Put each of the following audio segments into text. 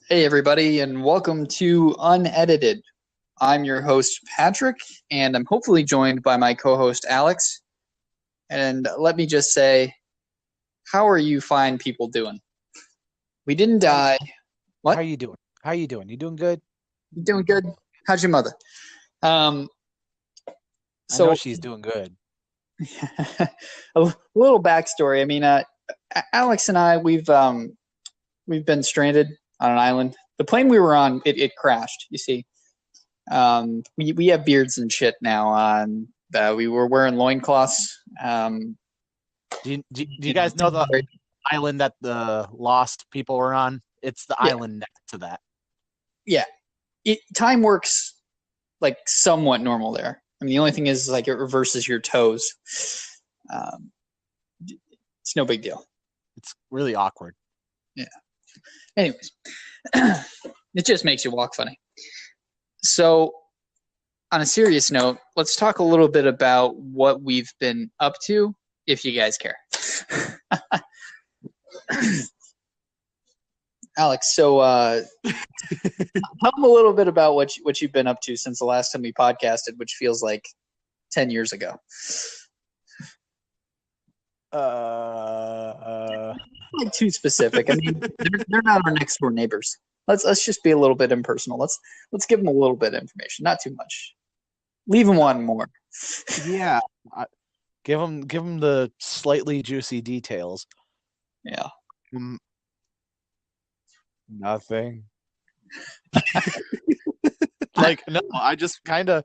Hey, everybody, and welcome to Unedited. I'm your host, Patrick, and I'm hopefully joined by my co-host, Alex. And let me just say, how are you fine people doing? We didn't die. What? How are you doing? How are you doing? You doing good? You doing good? How's your mother? I know she's doing good. A little backstory. I mean, Alex and I, we've been stranded on an island. The plane we were on, it crashed. You see, we have beards and shit now. On we were wearing loincloths. Do you guys know the island that the lost people were on? It's the island next to that. Yeah, time works like somewhat normal there. I mean, the only thing is like it reverses your toes. It's no big deal. It's really awkward. Yeah. Anyways, it just makes you walk funny. So, on a serious note, let's talk a little bit about what we've been up to, if you guys care. Alex, so tell them a little bit about what you've been up to since the last time we podcasted, which feels like 10 years ago. Not too specific. I mean, they're not our next door neighbors. Let's just be a little bit impersonal. Let's give them a little bit of information, not too much. Leave them wanting more. Yeah, give them the slightly juicy details. Yeah. Nothing. No, I just kind of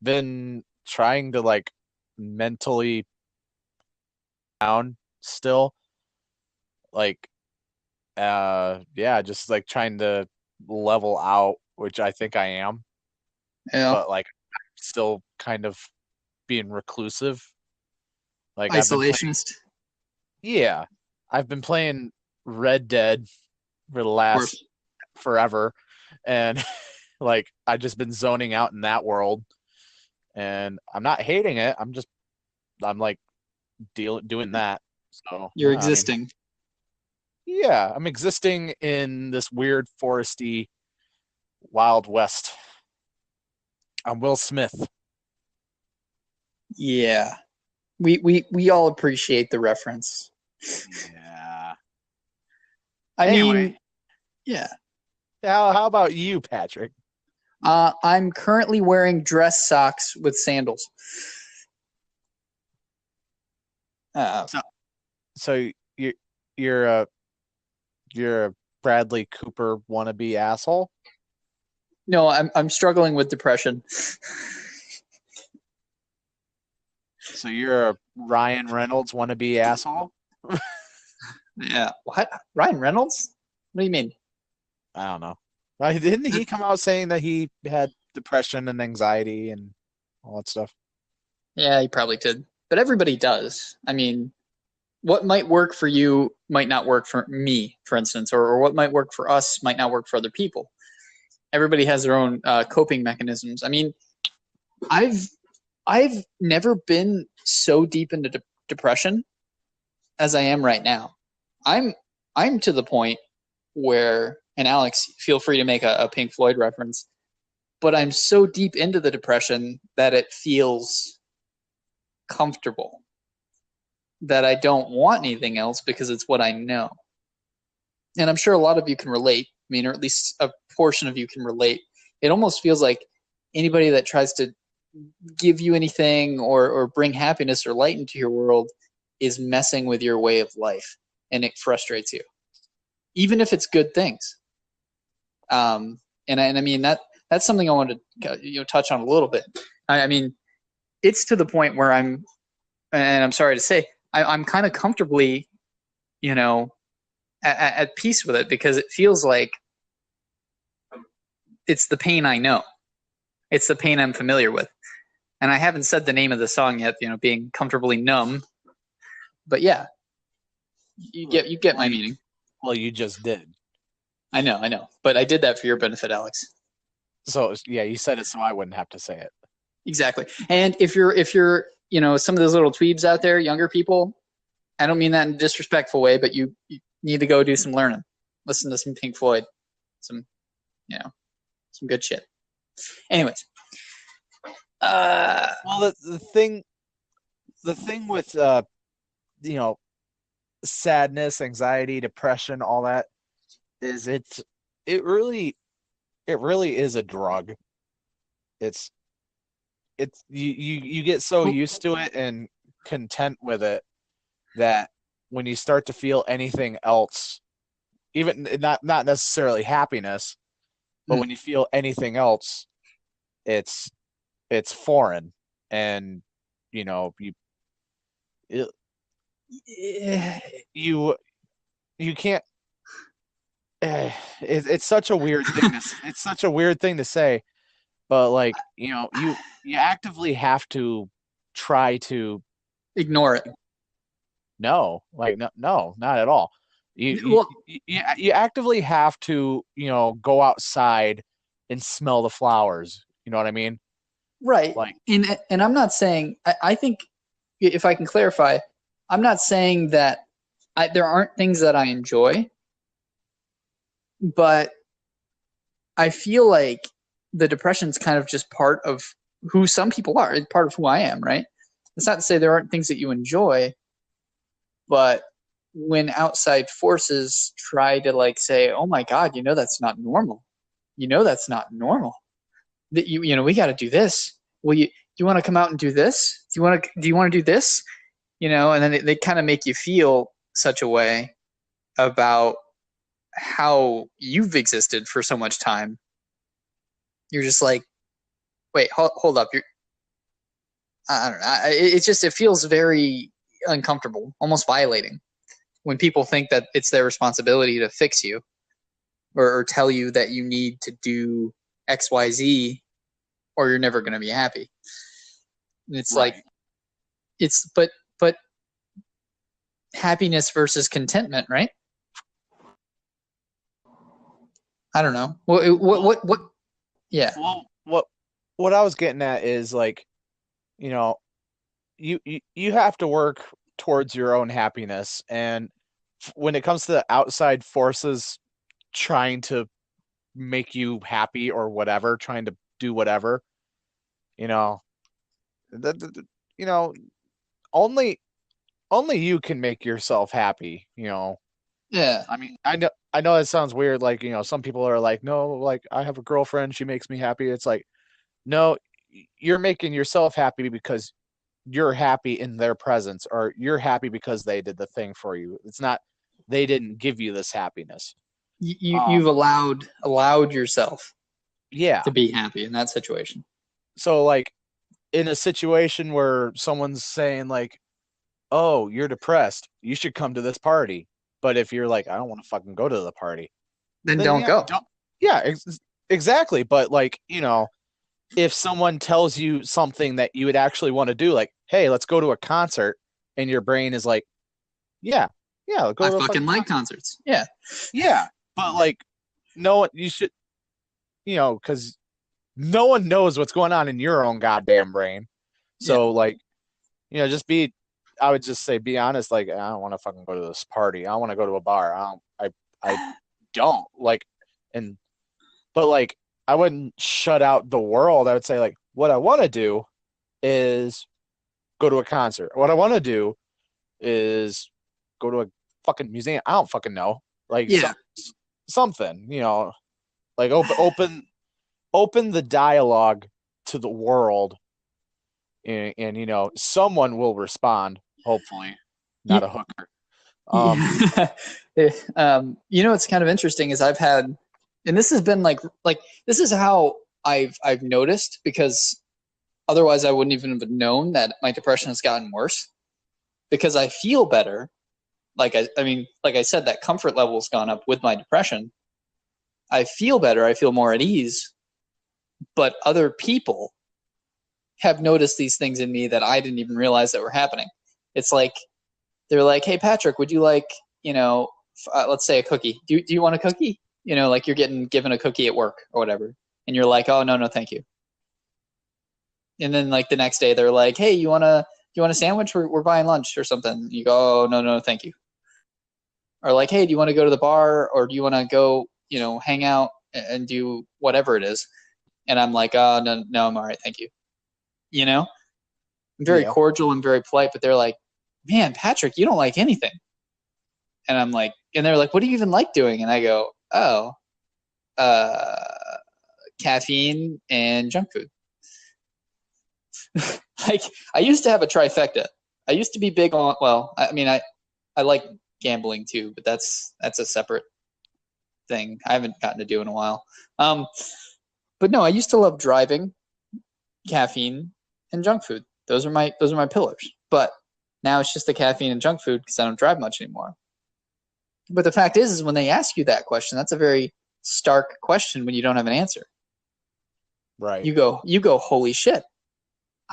been trying to like mentally down still. Just like trying to level out, which I think I am. Yeah. But like I'm still kind of being reclusive. Like isolationist. I've been playing Red Dead for the last forever, and like I've just been zoning out in that world, and I'm not hating it. I'm like doing that. So you're existing. I'm existing in this weird foresty Wild West. I'm Will Smith. Yeah. We all appreciate the reference. Yeah. I mean, yeah. How about you, Patrick? I'm currently wearing dress socks with sandals. So you're a Bradley Cooper wannabe asshole? No, I'm struggling with depression. So you're a Ryan Reynolds wannabe asshole? Yeah. What? Ryan Reynolds? What do you mean? I don't know. Didn't he come out saying that he had depression and anxiety and all that stuff? Yeah, he probably did. But everybody does. I mean, what might work for you might not work for me, for instance, or what might work for us might not work for other people. Everybody has their own coping mechanisms. I mean, I've never been so deep into depression as I am right now. I'm to the point where, and Alex, feel free to make a Pink Floyd reference, but I'm so deep into the depression that it feels comfortable, that I don't want anything else because it's what I know. And I'm sure a lot of you can relate. I mean, or at least a portion of you can relate. It almost feels like anybody that tries to give you anything or bring happiness or light into your world is messing with your way of life, and it frustrates you, even if it's good things. And I mean that's something I wanted to touch on a little bit. I mean, it's to the point where I'm sorry to say, I'm kind of comfortably, at peace with it, because it feels like it's the pain I know. It's the pain I'm familiar with. And I haven't said the name of the song yet, being comfortably numb. But yeah, you get my meaning. Well, you just did. I know. But I did that for your benefit, Alex. So yeah, you said it so I wouldn't have to say it. Exactly. And if you're some of those little tweebs out there, younger people, I don't mean that in a disrespectful way, but you need to go do some learning. Listen to some Pink Floyd, some good shit. Anyways, well, the thing with sadness, anxiety, depression, all that is it really is a drug. It's you get so used to it and content with it that when you start to feel anything else, even not necessarily happiness, but when you feel anything else, it's foreign, and you can't. It's such a weird thing. It's such a weird thing to say, but like you actively have to try to ignore it. No, like no, not at all. You actively have to go outside and smell the flowers. You know what I mean? Right. Like, and I'm not saying. I think if I can clarify, I'm not saying that there aren't things that I enjoy, but I feel like the depression's kind of just part of who some people are. It's part of who I am, right? It's not to say there aren't things that you enjoy, but when outside forces try to like say, "Oh my God, that's not normal. That's not normal. That we got to do this. Well, do you want to come out and do this? Do you want to do this? And then they kind of make you feel such a way about how you've existed for so much time. You're just like, wait, hold up. I don't know. It feels very uncomfortable, almost violating, when people think that it's their responsibility to fix you or tell you that you need to do X, Y, Z, or you're never going to be happy. And it's right. Like, but happiness versus contentment, right? I don't know. What? Yeah. Well, what I was getting at is like, you have to work towards your own happiness, and when it comes to the outside forces trying to make you happy or whatever, trying to do whatever, only you can make yourself happy. Yeah. I mean, I know it sounds weird. Like, some people are like, no, like I have a girlfriend, she makes me happy. It's like, no, you're making yourself happy because you're happy in their presence, or you're happy because they did the thing for you. It's not, they didn't give you this happiness. You've allowed yourself to be happy in that situation. So like in a situation where someone's saying like, oh, you're depressed, you should come to this party. But if you're like, I don't want to fucking go to the party, then don't go. Exactly. But like, if someone tells you something that you would actually want to do, like, hey, let's go to a concert, and your brain is like, yeah, go I fucking like concerts. Yeah. But like, no, you should, because no one knows what's going on in your own goddamn brain. So like, I would just say, be honest. Like, I don't want to fucking go to this party. I want to go to a bar. I don't like, but like, I wouldn't shut out the world. I would say like, what I want to do is go to a concert. What I want to do is go to a fucking museum. I don't fucking know. Like, something, like open the dialogue to the world, and someone will respond. Hopefully, not a hooker. What's kind of interesting is I've had, and this has been like this is how I've noticed, because otherwise I wouldn't even have known that my depression has gotten worse, because I feel better. Like I said, that comfort level has gone up with my depression. I feel better. I feel more at ease. But other people have noticed these things in me that I didn't even realize that were happening. It's like, they're like, hey, Patrick, would you like, let's say a cookie. Do you want a cookie? Like you're getting given a cookie at work or whatever. And you're like, oh, no, thank you. And then like the next day they're like, hey, you want to you want a sandwich? We're buying lunch or something. You go, oh, no, thank you. Or like, hey, do you want to go to the bar, or do you want to go, hang out and do whatever it is? And I'm like, oh, no, I'm all right, thank you. I'm very cordial and very polite, but they're like, man, Patrick, you don't like anything. And I'm like, and they're like, what do you even like doing? And I go, oh, caffeine and junk food. Like, I used to have a trifecta. I used to be big on, I like gambling too, but that's a separate thing I haven't gotten to do in a while. But no, I used to love driving, caffeine, and junk food. Those are my pillars. But now it's just the caffeine and junk food because I don't drive much anymore. But the fact is when they ask you that question, that's a very stark question when you don't have an answer. Right. You go, holy shit.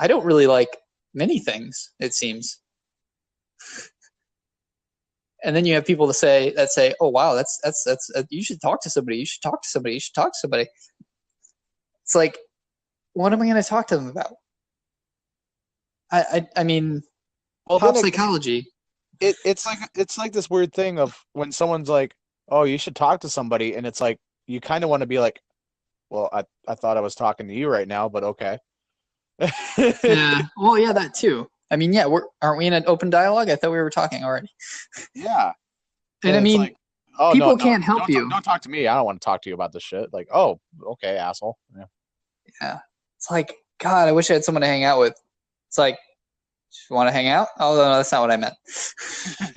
I don't really like many things, it seems. And then you have people that say, oh wow, that's you should talk to somebody. You should talk to somebody. You should talk to somebody. It's like, what am I going to talk to them about? I mean, pop psychology. It's like this weird thing of when someone's like, oh, you should talk to somebody, and it's like you kind of want to be like, well, I thought I was talking to you right now, but okay. Yeah. Well, yeah, that too. I mean, yeah, aren't we in an open dialogue? I thought we were talking already. Yeah. And I mean, like, oh, people can't help you. Don't talk to me. I don't want to talk to you about this shit. Like, oh, okay, asshole. Yeah. It's like, God, I wish I had someone to hang out with. It's like, you want to hang out? Oh, no, that's not what I meant.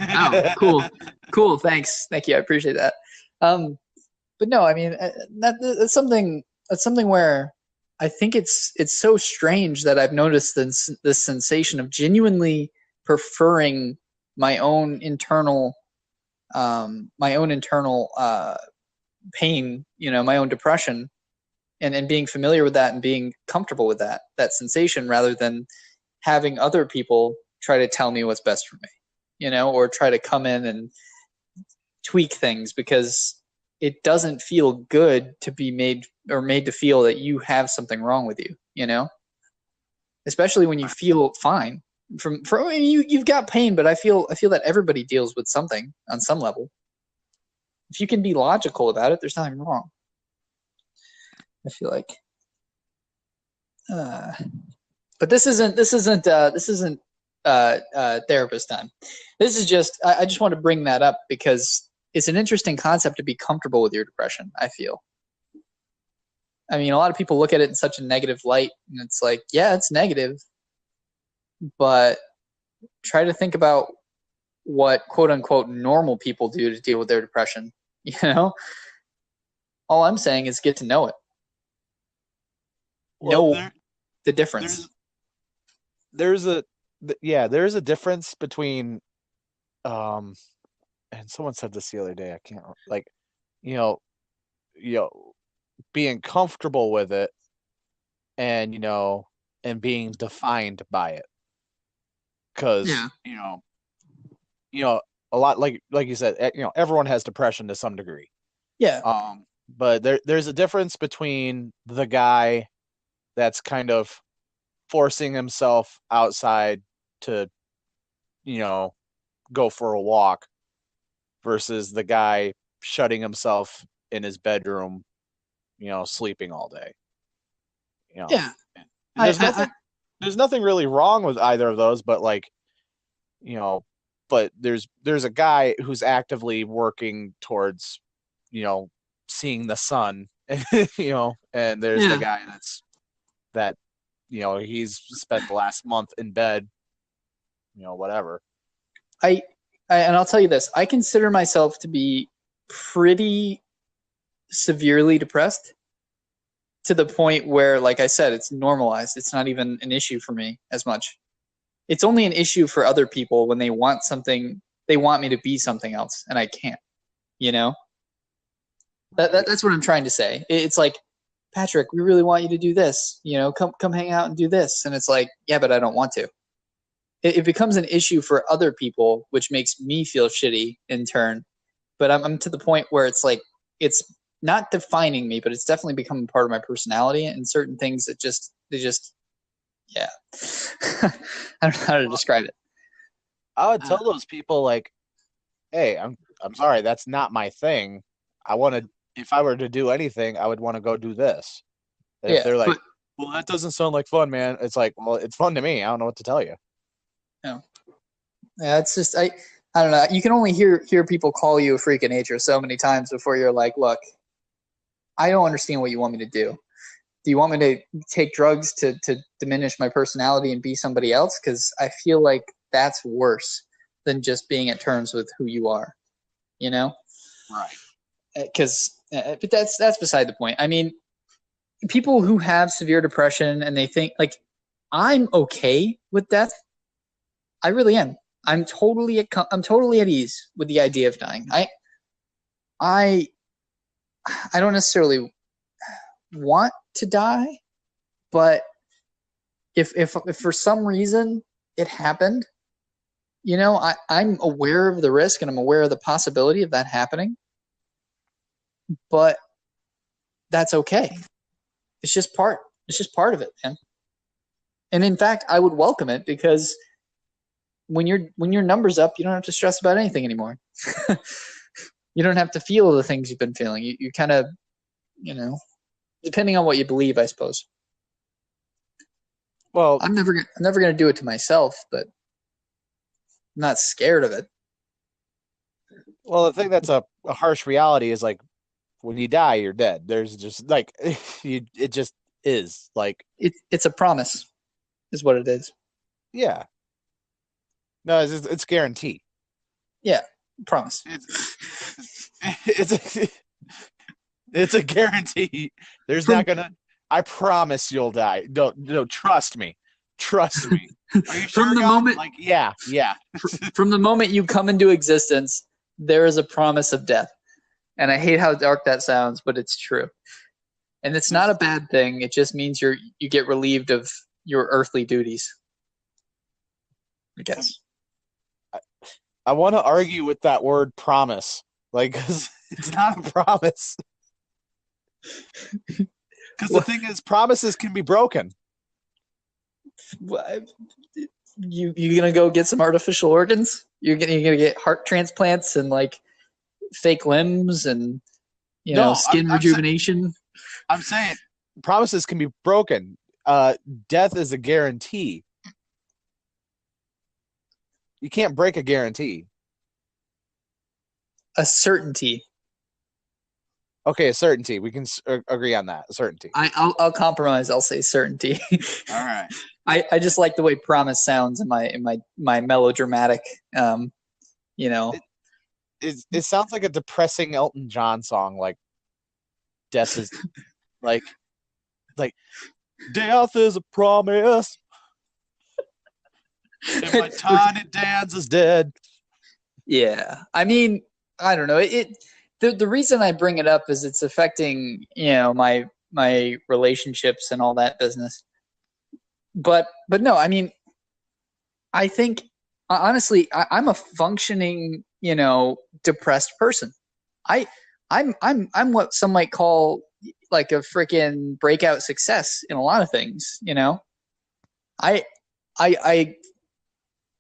Oh, cool. Thanks. Thank you. I appreciate that. But no, I mean, that's something where I think it's so strange that I've noticed this sensation of genuinely preferring my own internal pain, my own depression, and being familiar with that and being comfortable with that sensation rather than having other people try to tell me what's best for me, or try to come in and tweak things because it doesn't feel good to be made to feel that you have something wrong with you, especially when you feel fine. You've got pain, but I feel that everybody deals with something on some level. If you can be logical about it, there's nothing wrong. I feel like, but this isn't therapist time. This is just I just want to bring that up because it's an interesting concept to be comfortable with your depression, I feel. I mean, a lot of people look at it in such a negative light, and it's like, yeah, it's negative, but try to think about what quote-unquote normal people do to deal with their depression, All I'm saying is get to know it. Know the difference. There's a difference between and someone said this the other day, I can't being comfortable with it and and being defined by it. Because a lot like you said, everyone has depression to some degree. Yeah. But there's a difference between the guy that's kind of forcing himself outside to go for a walk versus the guy shutting himself in his bedroom, sleeping all day. Yeah. There's nothing really wrong with either of those, but but there's a guy who's actively working towards, seeing the sun, and there's the guy that he's spent the last month in bed, whatever. And I'll tell you this, I consider myself to be pretty severely depressed to the point where, like I said, it's normalized. It's not even an issue for me as much. It's only an issue for other people when they want something, they want me to be something else, and I can't, That's what I'm trying to say. It's like, Patrick, we really want you to do this, come hang out and do this. And it's like, yeah, but I don't want to. It becomes an issue for other people, which makes me feel shitty in turn. But I'm to the point where it's like, it's not defining me, but it's definitely becoming part of my personality. And certain things that Yeah. I don't know how to describe it. I would tell those people like, hey, I'm sorry, that's not my thing. If I were to do anything, I would want to go do this. And if they're like, well, that doesn't sound like fun, man. It's like, well, it's fun to me. I don't know what to tell you. No. Yeah, it's just I don't know. You can only hear people call you a freak of nature so many times before you're like, look, I don't understand what you want me to do. Do you want me to take drugs to diminish my personality and be somebody else? Because I feel like that's worse than just being at terms with who you are, you know? Right. But that's beside the point. I mean, people who have severe depression and they think like, I'm okay with death. I really am. I'm totally at ease with the idea of dying. I don't necessarily want to die, but if for some reason it happened, you know, I'm aware of the risk and I'm aware of the possibility of that happening, but that's okay. It's just part of it, man. And in fact, I would welcome it because when your number's up, you don't have to stress about anything anymore. You don't have to feel the things you've been feeling. You kind of, you know, depending on what you believe, I suppose. Well, I'm never going to do it to myself, but I'm not scared of it. Well, the thing that's a harsh reality is like when you die, you're dead. There's just like it just is like it's a promise, is what it is. Yeah. No, it's guaranteed. Yeah, promise. It's a guarantee. There's not gonna. I promise you'll die. No, trust me. Trust me. Are you sure? From the moment, like, yeah. From the moment you come into existence, there is a promise of death, and I hate how dark that sounds, but it's true. And it's not a bad thing. It just means you get relieved of your earthly duties, I guess. I want to argue with that word promise, like, cause it's not a promise. Because the thing is, promises can be broken. You gonna go get some artificial organs? You're gonna get heart transplants and like fake limbs and skin rejuvenation? I'm saying promises can be broken. Death is a guarantee. You can't break a guarantee. A certainty. Okay, a certainty. We can agree on that. A certainty. I'll compromise. I'll say certainty. All right. I just like the way promise sounds in my melodramatic. It sounds like a depressing Elton John song. Like death is like death is a promise. And my tiny dance is dead. Yeah, I mean, I don't know. The reason I bring it up is it's affecting my relationships and all that business. But no, I mean, I think honestly, I'm a functioning depressed person. I'm what some might call like a freaking breakout success in a lot of things.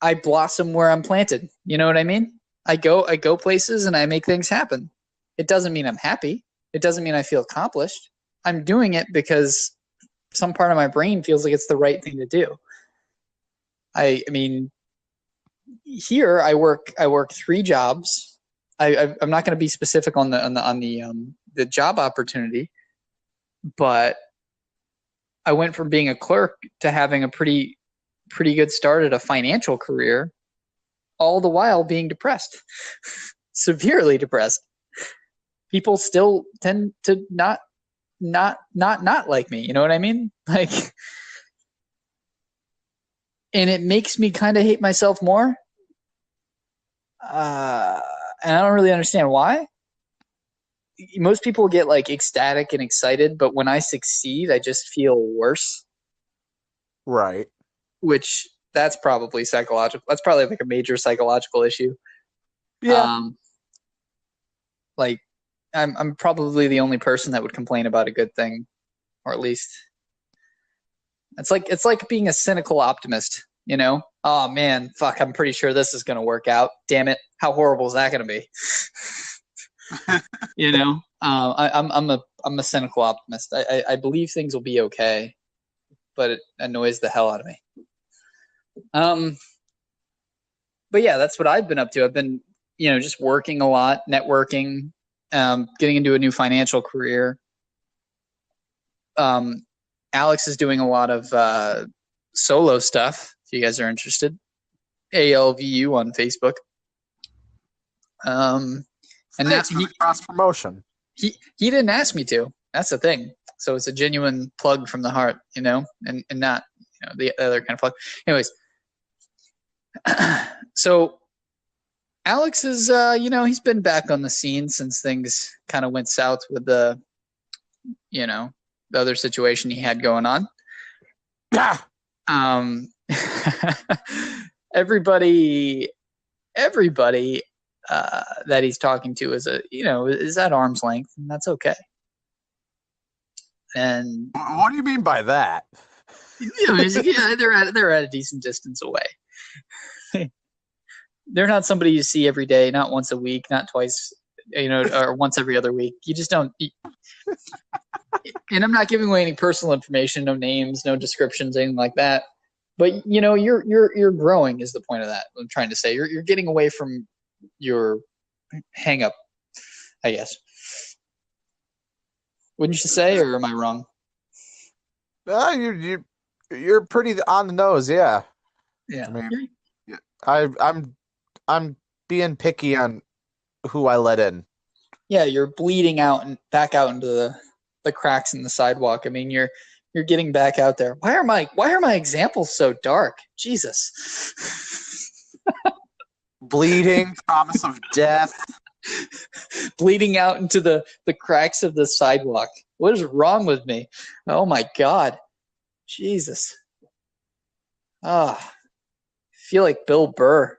I blossom where I'm planted. You know what I mean? I go places and I make things happen. It doesn't mean I'm happy. It doesn't mean I feel accomplished. I'm doing it because some part of my brain feels like it's the right thing to do. I mean, here I work 3 jobs. I'm not going to be specific on the job opportunity, but I went from being a clerk to having a pretty good start at a financial career, all the while being depressed, severely depressed. People still tend to not like me. You know what I mean? Like, and it makes me kind of hate myself more. And I don't really understand why. Most people get like ecstatic and excited, but when I succeed, I just feel worse. Right. Which that's probably psychological. That's probably like a major psychological issue. Yeah. Like I'm probably the only person that would complain about a good thing, or at least It's like being a cynical optimist, you know? Oh man, fuck, I'm pretty sure this is gonna work out. Damn it, how horrible is that gonna be? You know? I'm a cynical optimist. I believe things will be okay, but it annoys the hell out of me. But yeah, that's what I've been up to. I've been, just working a lot, networking, getting into a new financial career. Alex is doing a lot of solo stuff. If you guys are interested, ALVU on Facebook. And that's he cross promotion. He didn't ask me to. That's the thing. So it's a genuine plug from the heart, and not the other kind of plug. Anyways, so Alex is he's been back on the scene since things kind of went south with the other situation he had going on. Everybody that he's talking to is at arm's length, and that's okay. And what do you mean by that? They're at a decent distance away. They're not somebody you see every day, not once a week, not twice, or once every other week. You just don't. And I'm not giving away any personal information, no names, no descriptions, anything like that. But you're growing is the point of that. I'm trying to say you're getting away from your hang up, I guess. Wouldn't you say, or am I wrong? You're pretty on the nose, yeah. Yeah. I mean, I'm being picky on who I let in. Yeah, you're bleeding out and back out into the cracks in the sidewalk. I mean, you're getting back out there. Why are my examples so dark? Jesus. Bleeding, promise of death. Bleeding out into the cracks of the sidewalk. What is wrong with me? Oh my God. Jesus. I feel like Bill Burr.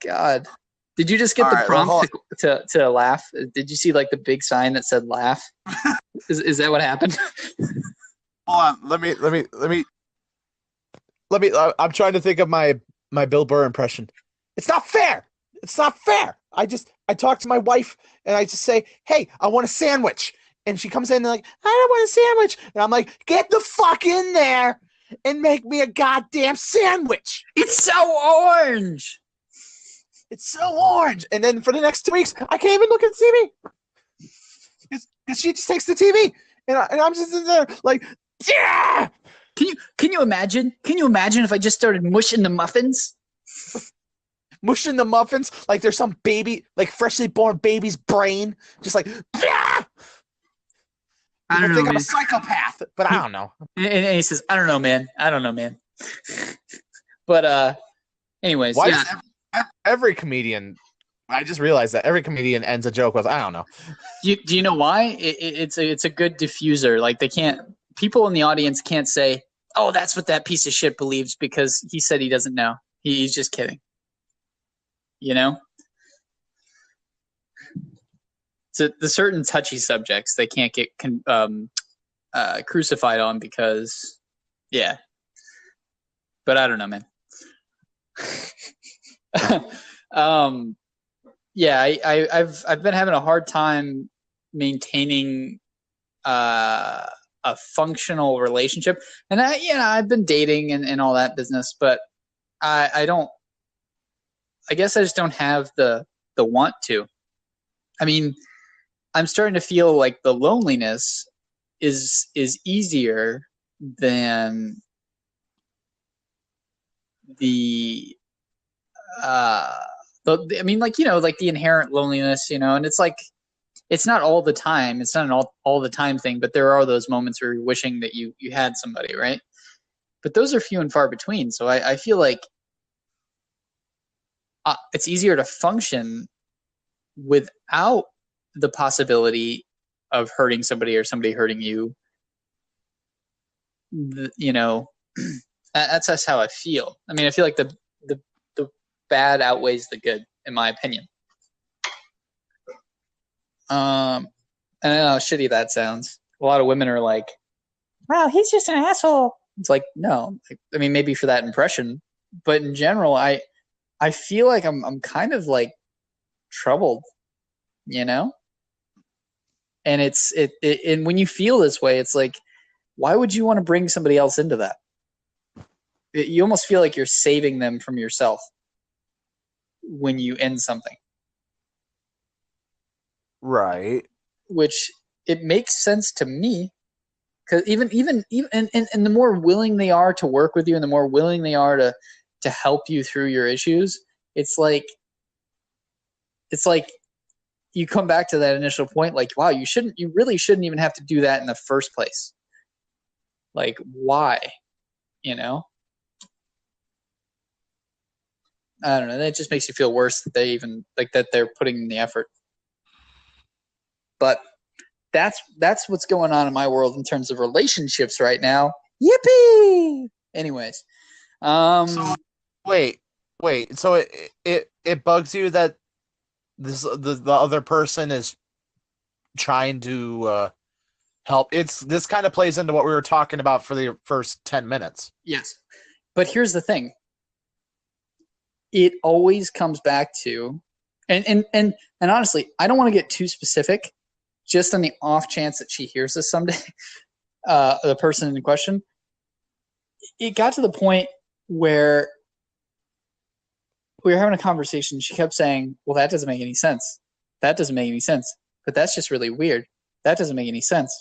God. Did you just get the prompt to laugh? Did you see like the big sign that said laugh? Is that what happened? Hold on. Let me. I'm trying to think of my Bill Burr impression. It's not fair. It's not fair. I talk to my wife and I just say, hey, I want a sandwich. And she comes in and like, I don't want a sandwich. And I'm like, get the fuck in there and make me a goddamn sandwich. It's so orange. It's so orange. And then for the next 2 weeks, I can't even look at the TV. Because she just takes the TV. And I'm just in there like, yeah. Can you imagine? Can you imagine if I just started mushing the muffins? Mushing the muffins like there's some baby, like freshly born baby's brain, just like. Yeah! I don't know. I'm a psychopath, but I don't know. And he says, "I don't know, man. I don't know, man." But anyways, why does every comedian? I just realized that every comedian ends a joke with, "I don't know." Do you know why? It's a good diffuser. Like people in the audience can't say, "Oh, that's what that piece of shit believes," because he said he doesn't know. He's just kidding. So the certain touchy subjects they can't get crucified on because, yeah. But I don't know, man. Yeah, I've been having a hard time maintaining a functional relationship, and I've been dating and all that business, but I guess I just don't have the want to. I mean, I'm starting to feel like the loneliness is easier than the I mean, like the inherent loneliness, and it's like it's not all the time. It's not an all the time thing, but there are those moments where you're wishing that you had somebody, right? But those are few and far between. So I feel like it's easier to function without the possibility of hurting somebody or somebody hurting you. That's how I feel. I mean, I feel like the bad outweighs the good, in my opinion. I know how shitty that sounds. A lot of women are like, "Wow, he's just an asshole." It's like, no. I mean, maybe for that impression, but in general, I feel like I'm kind of like troubled, you know? And and when you feel this way, it's like, why would you want to bring somebody else into that? You almost feel like you're saving them from yourself when you end something. Right. Which it makes sense to me, because even and the more willing they are to work with you, and the more willing they are to help you through your issues, it's like you come back to that initial point, like, wow, you really shouldn't even have to do that in the first place. Like, why? You know? I don't know. That just makes you feel worse that they even like that they're putting in the effort. But that's what's going on in my world in terms of relationships right now. Yippee! Anyways, So, wait. So it bugs you that the other person is trying to help. This kind of plays into what we were talking about for the first 10 minutes. Yes, but here's the thing. It always comes back to, and honestly, I don't want to get too specific, just on the off chance that she hears this someday. The person in question, it got to the point where we were having a conversation. She kept saying, well, that doesn't make any sense. That doesn't make any sense. But that's just really weird. That doesn't make any sense.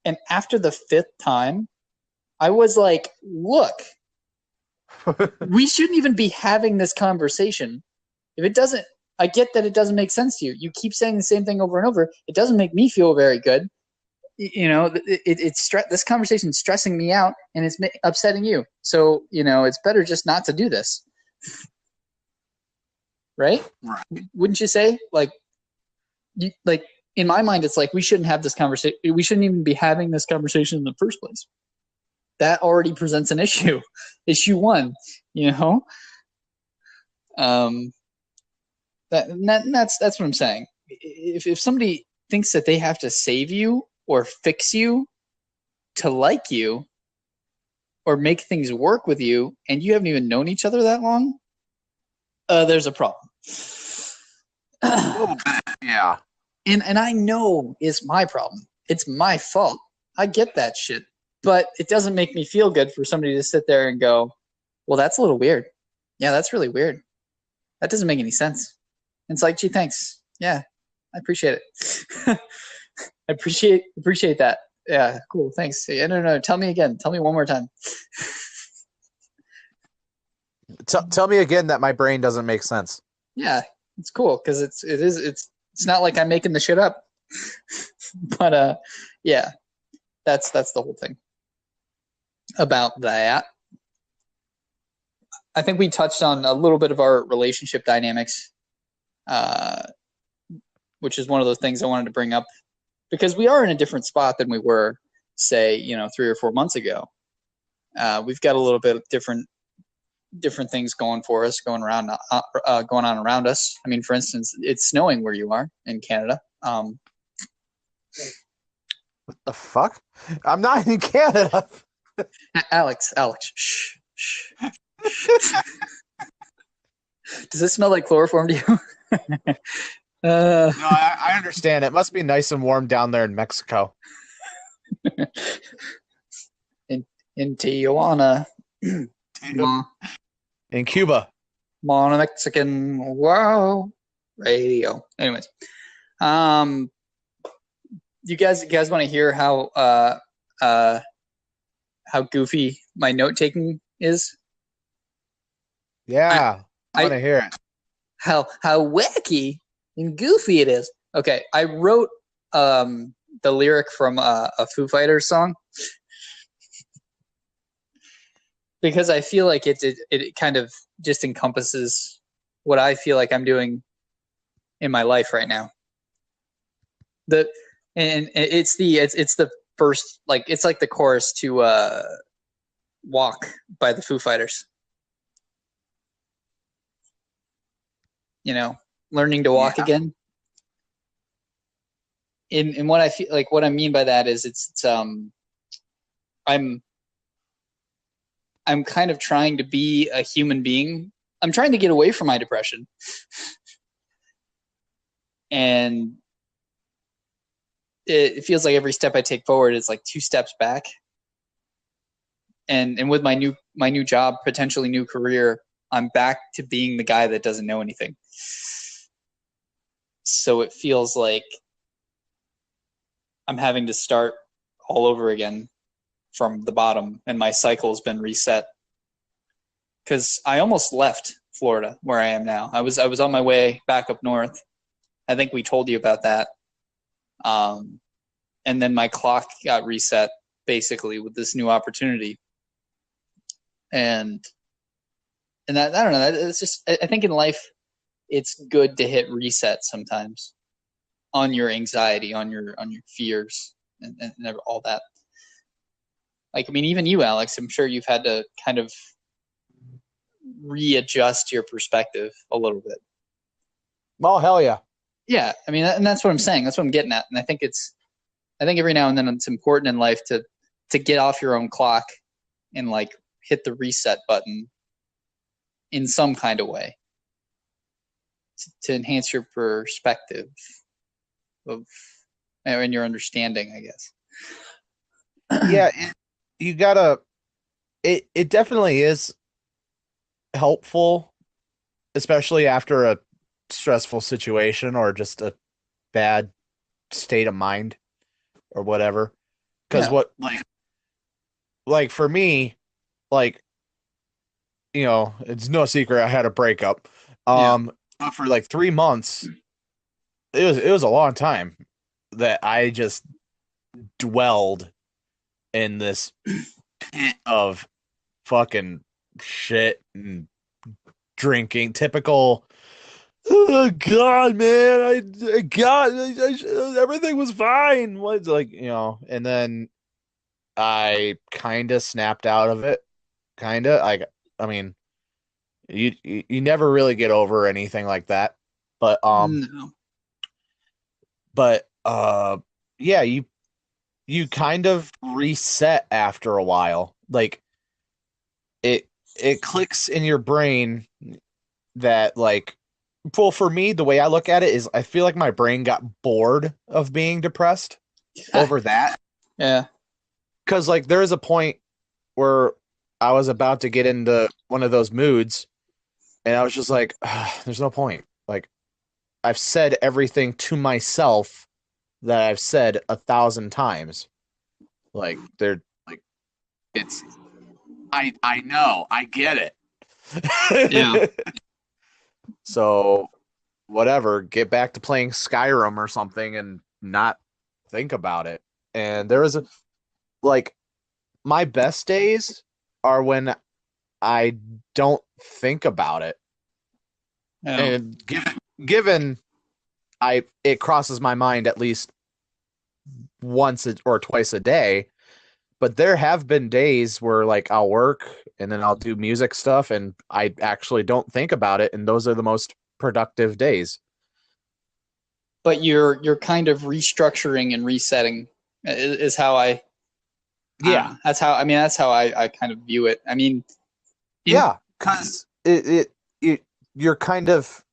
And after the 5th time, I was like, look, we shouldn't even be having this conversation. If it doesn't, I get that it doesn't make sense to you. You keep saying the same thing over and over. It doesn't make me feel very good. You know, this conversation is stressing me out, and it's upsetting you. So, you know, it's better just not to do this. Right? Wouldn't you say? Like in my mind, it's like we shouldn't have this conversation. We shouldn't even be having this conversation in the first place. That already presents an issue. Issue 1, you know? That's what I'm saying. If somebody thinks that they have to save you or fix you to like you or make things work with you, and you haven't even known each other that long, there's a problem. A little bit, yeah. And I know it's my problem. It's my fault. I get that shit. But it doesn't make me feel good for somebody to sit there and go, well, that's a little weird. Yeah, that's really weird. That doesn't make any sense. And it's like, gee, thanks. Yeah, I appreciate it. I appreciate that. Yeah, cool, thanks. Yeah, no, tell me again. Tell me one more time. Tell me again that my brain doesn't make sense. Yeah, it's cool because it's not like I'm making the shit up. But yeah, that's the whole thing about that. I think we touched on a little bit of our relationship dynamics, which is one of those things I wanted to bring up because we are in a different spot than we were, say, 3 or 4 months ago. We've got a little bit of different things going for us, going on around us. I mean, for instance, it's snowing where you are in Canada. What the fuck? I'm not in Canada. Alex, shh. Does this smell like chloroform to you? No, I understand. It must be nice and warm down there in Mexico. in Tijuana. In Cuba. Mono Mexican Wow Radio. Anyways, you guys want to hear how goofy my note taking is? Yeah, I want to hear it. How wacky and goofy it is. Okay, I wrote the lyric from a Foo Fighters song because I feel like it kind of just encompasses what I feel like I'm doing in my life right now. It's the first, like, it's like the chorus to Walk by the Foo Fighters. Learning to walk again. in what I feel like, what I mean by that is I'm kind of trying to be a human being. I'm trying to get away from my depression. And it feels like every step I take forward is like 2 steps back. And with my new job, potentially new career, I'm back to being the guy that doesn't know anything. So it feels like I'm having to start all over again from the bottom, and my cycle's been reset. Because I almost left Florida, where I am now. I was on my way back up north. I think we told you about that. And then my clock got reset, basically, with this new opportunity. And that, I don't know. It's just, I think in life, it's good to hit reset sometimes on your anxiety, on your fears, and all that. Like, I mean, even you, Alex, I'm sure you've had to kind of readjust your perspective a little bit. Well, hell yeah. Yeah, I mean, and that's what I'm saying. That's what I'm getting at. And I think every now and then it's important in life to get off your own clock and like hit the reset button in some kind of way to enhance your perspective of and your understanding, I guess. Yeah, you gotta. It definitely is helpful, especially after a stressful situation or just a bad state of mind or whatever. Because what like for me, like, you know, it's no secret I had a breakup. For like 3 months, it was a long time that I just dwelled in this pit of fucking shit and drinking. Typical. Oh God, man! Everything was fine. What's like, you know, and then I kind of snapped out of it. Kind of. I mean, you never really get over anything like that, but No. but yeah, you kind of reset after a while. Like it clicks in your brain that, like, well, for me, the way I look at it is I feel like my brain got bored of being depressed over that. Yeah. Because, like, there is a point where I was about to get into one of those moods, and I was just like, there's no point. Like, I've said everything to myself that I've said 1,000 times. Like, they're like, it's, I know, I get it. Yeah. So, whatever, get back to playing Skyrim or something and not think about it. And there was like, my best days are when I don't think about it. Yeah. And given it crosses my mind at least once or twice a day, but there have been days where, like, I'll work and then I'll do music stuff and I actually don't think about it, and those are the most productive days. But you're kind of restructuring and resetting is how that's how I kind of view it. I mean, yeah, because you're kind of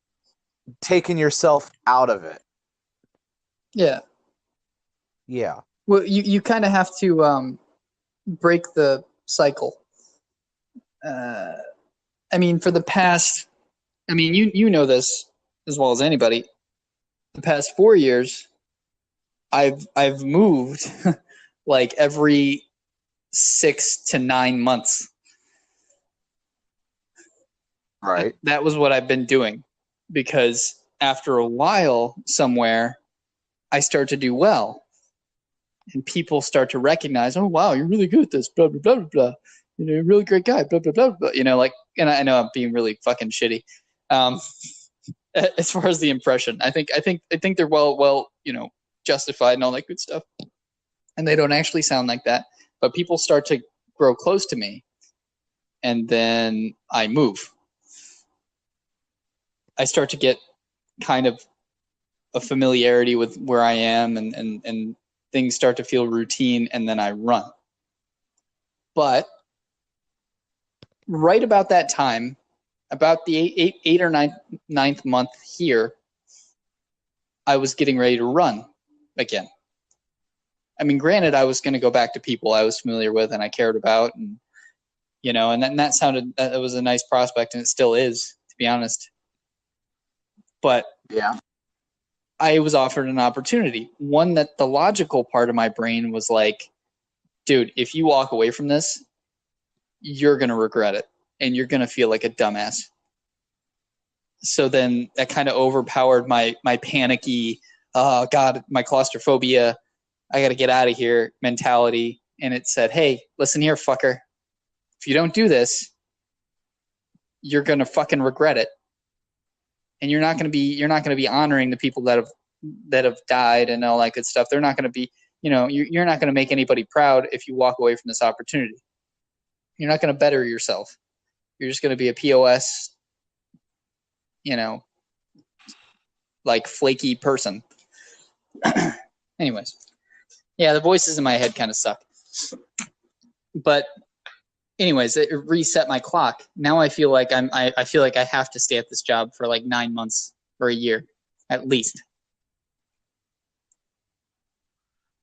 taking yourself out of it. Yeah. Yeah. Well, you kind of have to break the cycle. I mean, for the past, I mean, you know this as well as anybody. The past 4 years, I've moved like every 6 to 9 months. Right. That was what I've been doing, because after a while somewhere, I start to do well, and people start to recognize, oh wow, you're really good at this, blah blah blah blah blah. You know, you're a really great guy, blah blah blah blah. You know, like, and I know I'm being really fucking shitty. As far as the impression, I think they're well, you know, justified and all that good stuff, and they don't actually sound like that. But people start to grow close to me, and then I move. I start to get kind of a familiarity with where I am, and things start to feel routine, and then I run. But right about that time, about the eight or ninth month here, I was getting ready to run again. I mean, granted, I was going to go back to people I was familiar with and I cared about, and and that was a nice prospect, and it still is, to be honest. But Yeah. I was offered an opportunity, one that the logical part of my brain was like, dude, if you walk away from this, you're going to regret it, and you're going to feel like a dumbass. So then that kind of overpowered my panicky, oh God, my claustrophobia, I got to get out of here mentality. And it said, hey, listen here, fucker. If you don't do this, you're going to fucking regret it. And you're not going to be honoring the people that have died and all that good stuff. They're not going to be, you're not going to make anybody proud if you walk away from this opportunity. You're not going to better yourself. You're just going to be a POS, like flaky person. Anyways, yeah, the voices in my head kind of suck. But anyways, it reset my clock. Now I feel like I feel like I have to stay at this job for like 9 months or a year, at least.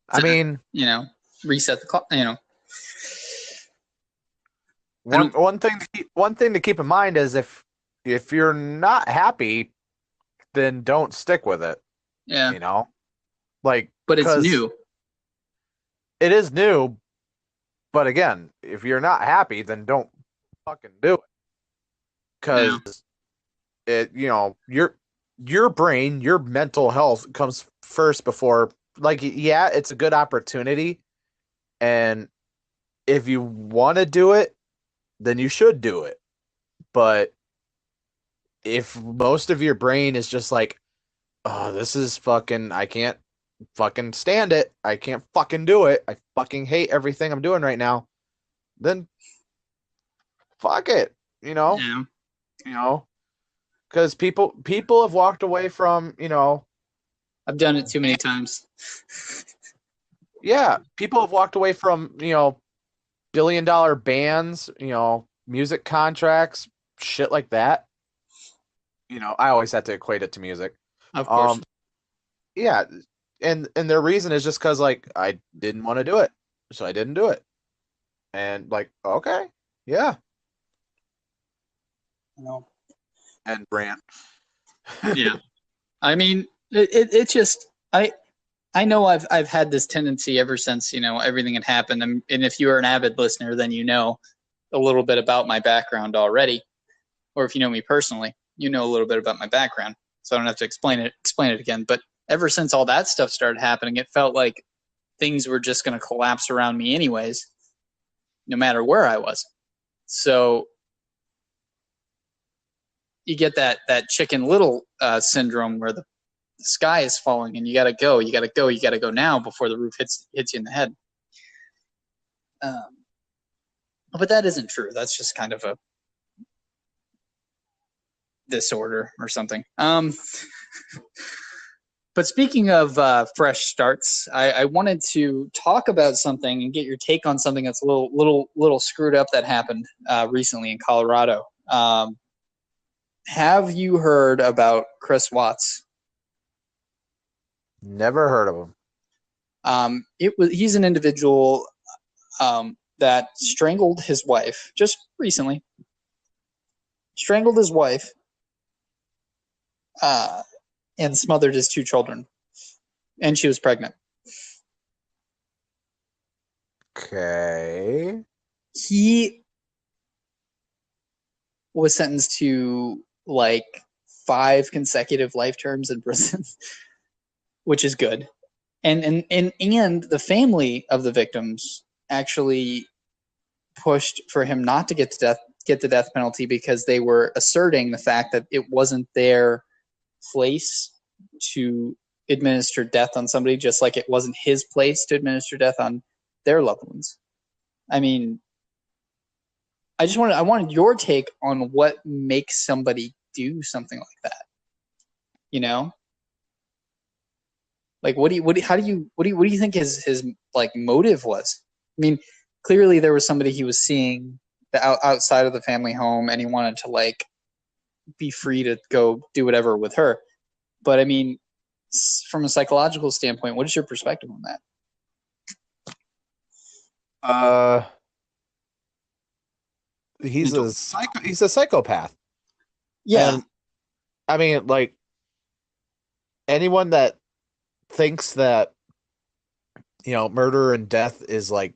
I mean, reset the clock. One thing to keep in mind is if you're not happy, then don't stick with it. Yeah. But it's new. It is new, but again, if you're not happy, then don't fucking do it. Because your brain, your mental health comes first before. Yeah, it's a good opportunity, and if you want to do it, then you should do it. But if most of your brain is just like, oh, this is fucking, I can't fucking stand it, I can't fucking do it, I fucking hate everything I'm doing right now, then fuck it, Yeah. Because people have walked away from, I've done it too many times. Yeah, people have walked away from, billion-dollar bands, music contracts, shit like that. I always have to equate it to music. Of course. Yeah, and their reason is just because, like, I didn't want to do it, so I didn't do it. And, like, okay, yeah. No. And rant. Yeah. I mean, it just, I know I've had this tendency ever since, everything had happened. And if you are an avid listener, then you know a little bit about my background already. Or if you know me personally, you know a little bit about my background. So I don't have to explain it again. But ever since all that stuff started happening, it felt like things were just going to collapse around me anyways, no matter where I was. So you get that Chicken Little syndrome where the sky is falling and you got to go now before the roof hits you in the head. But that isn't true. That's just kind of a disorder or something. But speaking of fresh starts, I wanted to talk about something and get your take on something that's a little screwed up that happened recently in Colorado. Have you heard about Chris Watts? Never heard of him. He's an individual that strangled his wife just recently. Strangled his wife and smothered his 2 children, and she was pregnant. Okay. He was sentenced to like 5 consecutive life terms in prison, which is good. And the family of the victims actually pushed for him not to get the death penalty because they were asserting the fact that it wasn't their place to administer death on somebody, just like it wasn't his place to administer death on their loved ones. I mean, I wanted your take on what makes somebody do something like that. Like, what do you think his like motive was? I mean, clearly there was somebody he was seeing outside of the family home, and he wanted to like be free to go do whatever with her. But I mean, from a psychological standpoint, what is your perspective on that? He's a psychopath. Yeah. And, I mean, like, anyone that thinks that, murder and death is like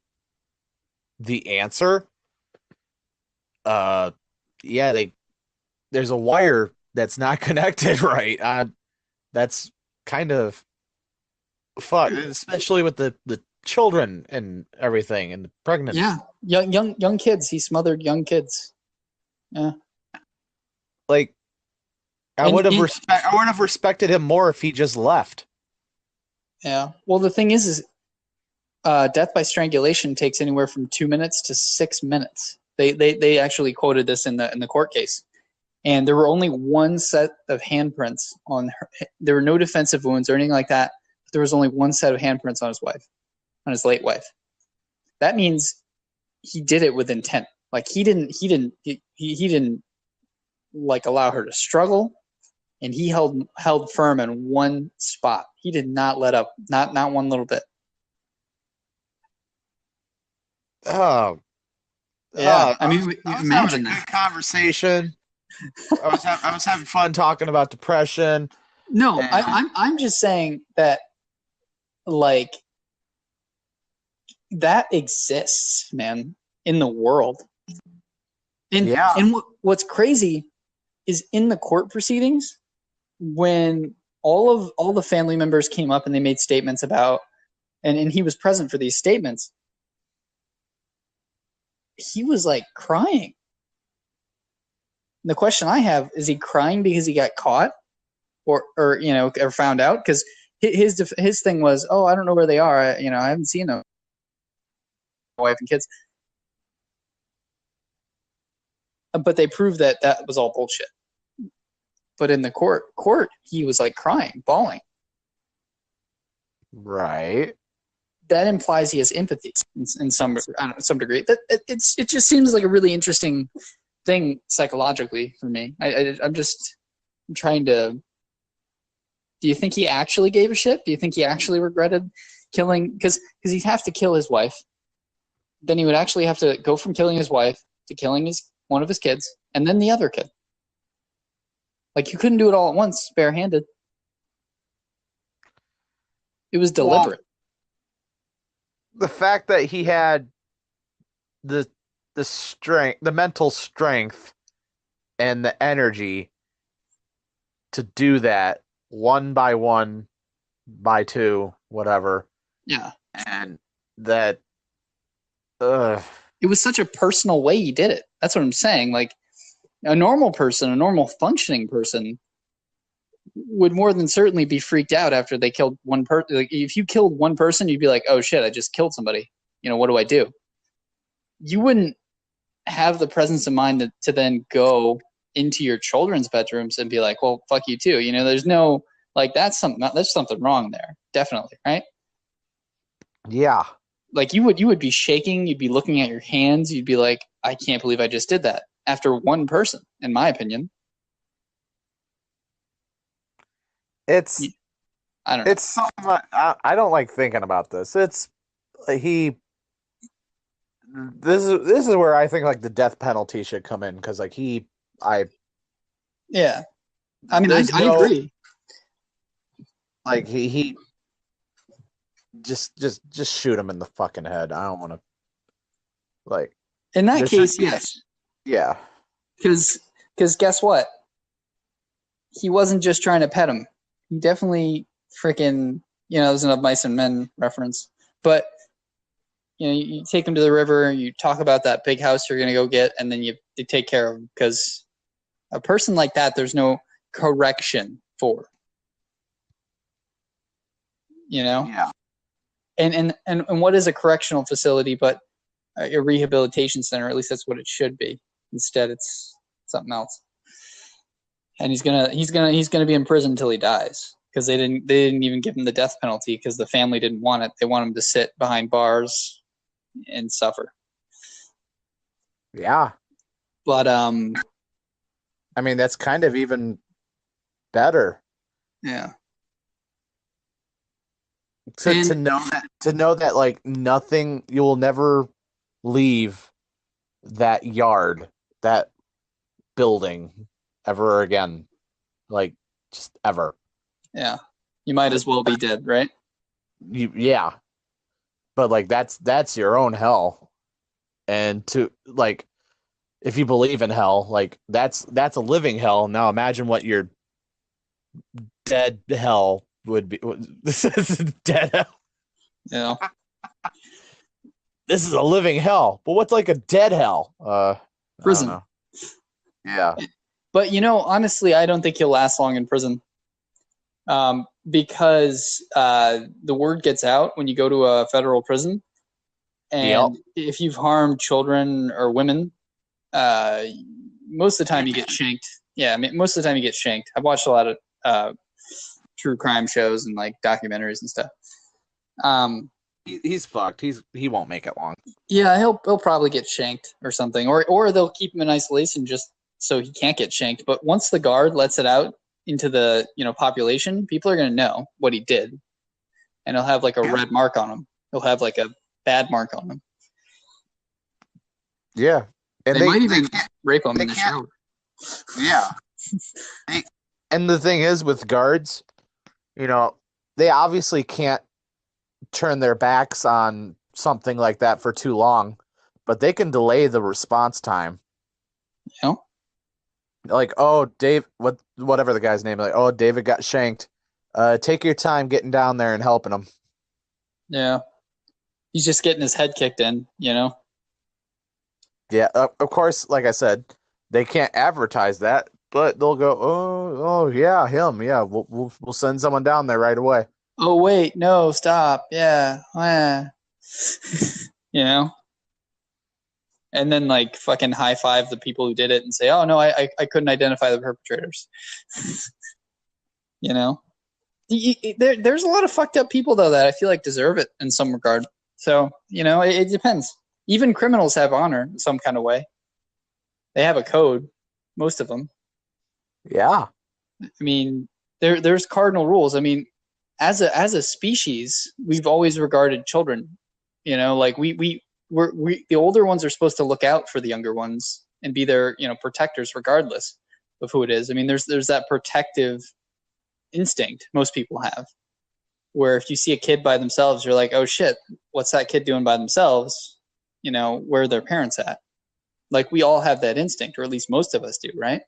the answer, there's a wire that's not connected right. That's kind of fucked, especially with the children and everything and the pregnant. Yeah, young kids. He smothered young kids. Yeah. Like, I would have respected him more if he just left. Yeah. Well, the thing is death by strangulation takes anywhere from 2 minutes to 6 minutes. They actually quoted this in the court case, and there were only one set of handprints on her. There were no defensive wounds or anything like that. But there was only one set of handprints on his wife, on his late wife. That means he did it with intent. Like he didn't like allow her to struggle, and he held firm in one spot. He did not let up, not one little bit. Oh, yeah. I mean, imagine that. Good conversation. I was having fun talking about depression. No, I'm just saying that, like, that exists, man, in the world. And what's crazy is in the court proceedings, when all the family members came up and they made statements about, and he was present for these statements, he was like crying. And the question I have, is he crying because he got caught or found out? Because his thing was, oh, I don't know where they are. I haven't seen them. Wife and kids. But they proved that was all bullshit. But in the court, he was like crying, bawling. Right. That implies he has empathy in some degree. It just seems like a really interesting thing psychologically for me. I'm trying to. Do you think he actually gave a shit? Do you think he actually regretted killing? Because he'd have to kill his wife. Then he would actually have to go from killing his wife to killing one of his kids, and then the other kid. Like, you couldn't do it all at once, barehanded. It was deliberate. The fact that he had the strength, the mental strength, and the energy to do that one by one, by two, whatever. Yeah. And that it was such a personal way he did it. That's what I'm saying. Like, a normal person, a normal functioning person would more than certainly be freaked out after they killed one person. Like, if you killed one person, you'd be like, oh shit, I just killed somebody. What do I do? You wouldn't have the presence of mind to then go into your children's bedrooms and be like, well, fuck you too. There's no, like, there's something wrong there. Definitely. Right. Yeah. Like, you would be shaking. You'd be looking at your hands. You'd be like, I can't believe I just did that after one person, in my opinion. I don't know. It's something I don't like thinking about this. It's this is where I think like the death penalty should come in, because like yeah, I mean, I agree. Like he just shoot him in the fucking head. I don't want to, like, in that case, yes. Yeah. Because guess what? He wasn't just trying to pet him. He definitely freaking, there's an Of Mice and Men reference. But, you take him to the river, you talk about that big house you're going to go get, and then you take care of him. Because a person like that, there's no correction for. Yeah. And what is a correctional facility but a rehabilitation center? At least that's what it should be. Instead, it's something else. And he's gonna be in prison until he dies, because they didn't even give him the death penalty because the family didn't want it. They want him to sit behind bars and suffer. Yeah. But I mean, that's kind of even better. Yeah. To know that like nothing, you will never leave that yard, that building ever again. Like, just ever. Yeah. You might as well be dead, right? Yeah. But like that's your own hell. And to like, if you believe in hell, like that's a living hell. Now imagine what your dead hell would be. This is dead hell. Yeah. This is a living hell. But what's like a dead hell? Prison. I don't know. Yeah. But honestly, I don't think he'll last long in prison. Because the word gets out when you go to a federal prison, and if you've harmed children or women, most of the time you get shanked. Yeah, I mean, most of the time you get shanked. I've watched a lot of true crime shows and like documentaries and stuff. He's fucked. He won't make it long. Yeah, he'll probably get shanked or something, or they'll keep him in isolation just so he can't get shanked. But once the guard lets it out into the population, people are going to know what he did, and he'll have like a red mark on him. He'll have like a bad mark on him. Yeah, and they might even rape him in the shower. Yeah. And the thing is with guards, they obviously can't turn their backs on something like that for too long, but they can delay the response time. Like, oh, Dave, whatever the guy's name, like, oh, David got shanked. Take your time getting down there and helping him. Yeah. He's just getting his head kicked in, Yeah, of course, like I said, they can't advertise that, but they'll go, oh, yeah, him. Yeah, we'll send someone down there right away. Oh, wait, no, stop. Yeah. And then like fucking high five the people who did it and say, oh no, I couldn't identify the perpetrators. There's a lot of fucked up people though that I feel like deserve it in some regard. So, it depends. Even criminals have honor in some kind of way. They have a code, most of them. Yeah. I mean, there's cardinal rules. I mean, as a species, we've always regarded children, like we're the older ones are supposed to look out for the younger ones and be their protectors regardless of who it is. I mean, there's that protective instinct most people have, where if you see a kid by themselves, you're like, oh shit, what's that kid doing by themselves? Where are their parents at? Like, we all have that instinct, or at least most of us do, right?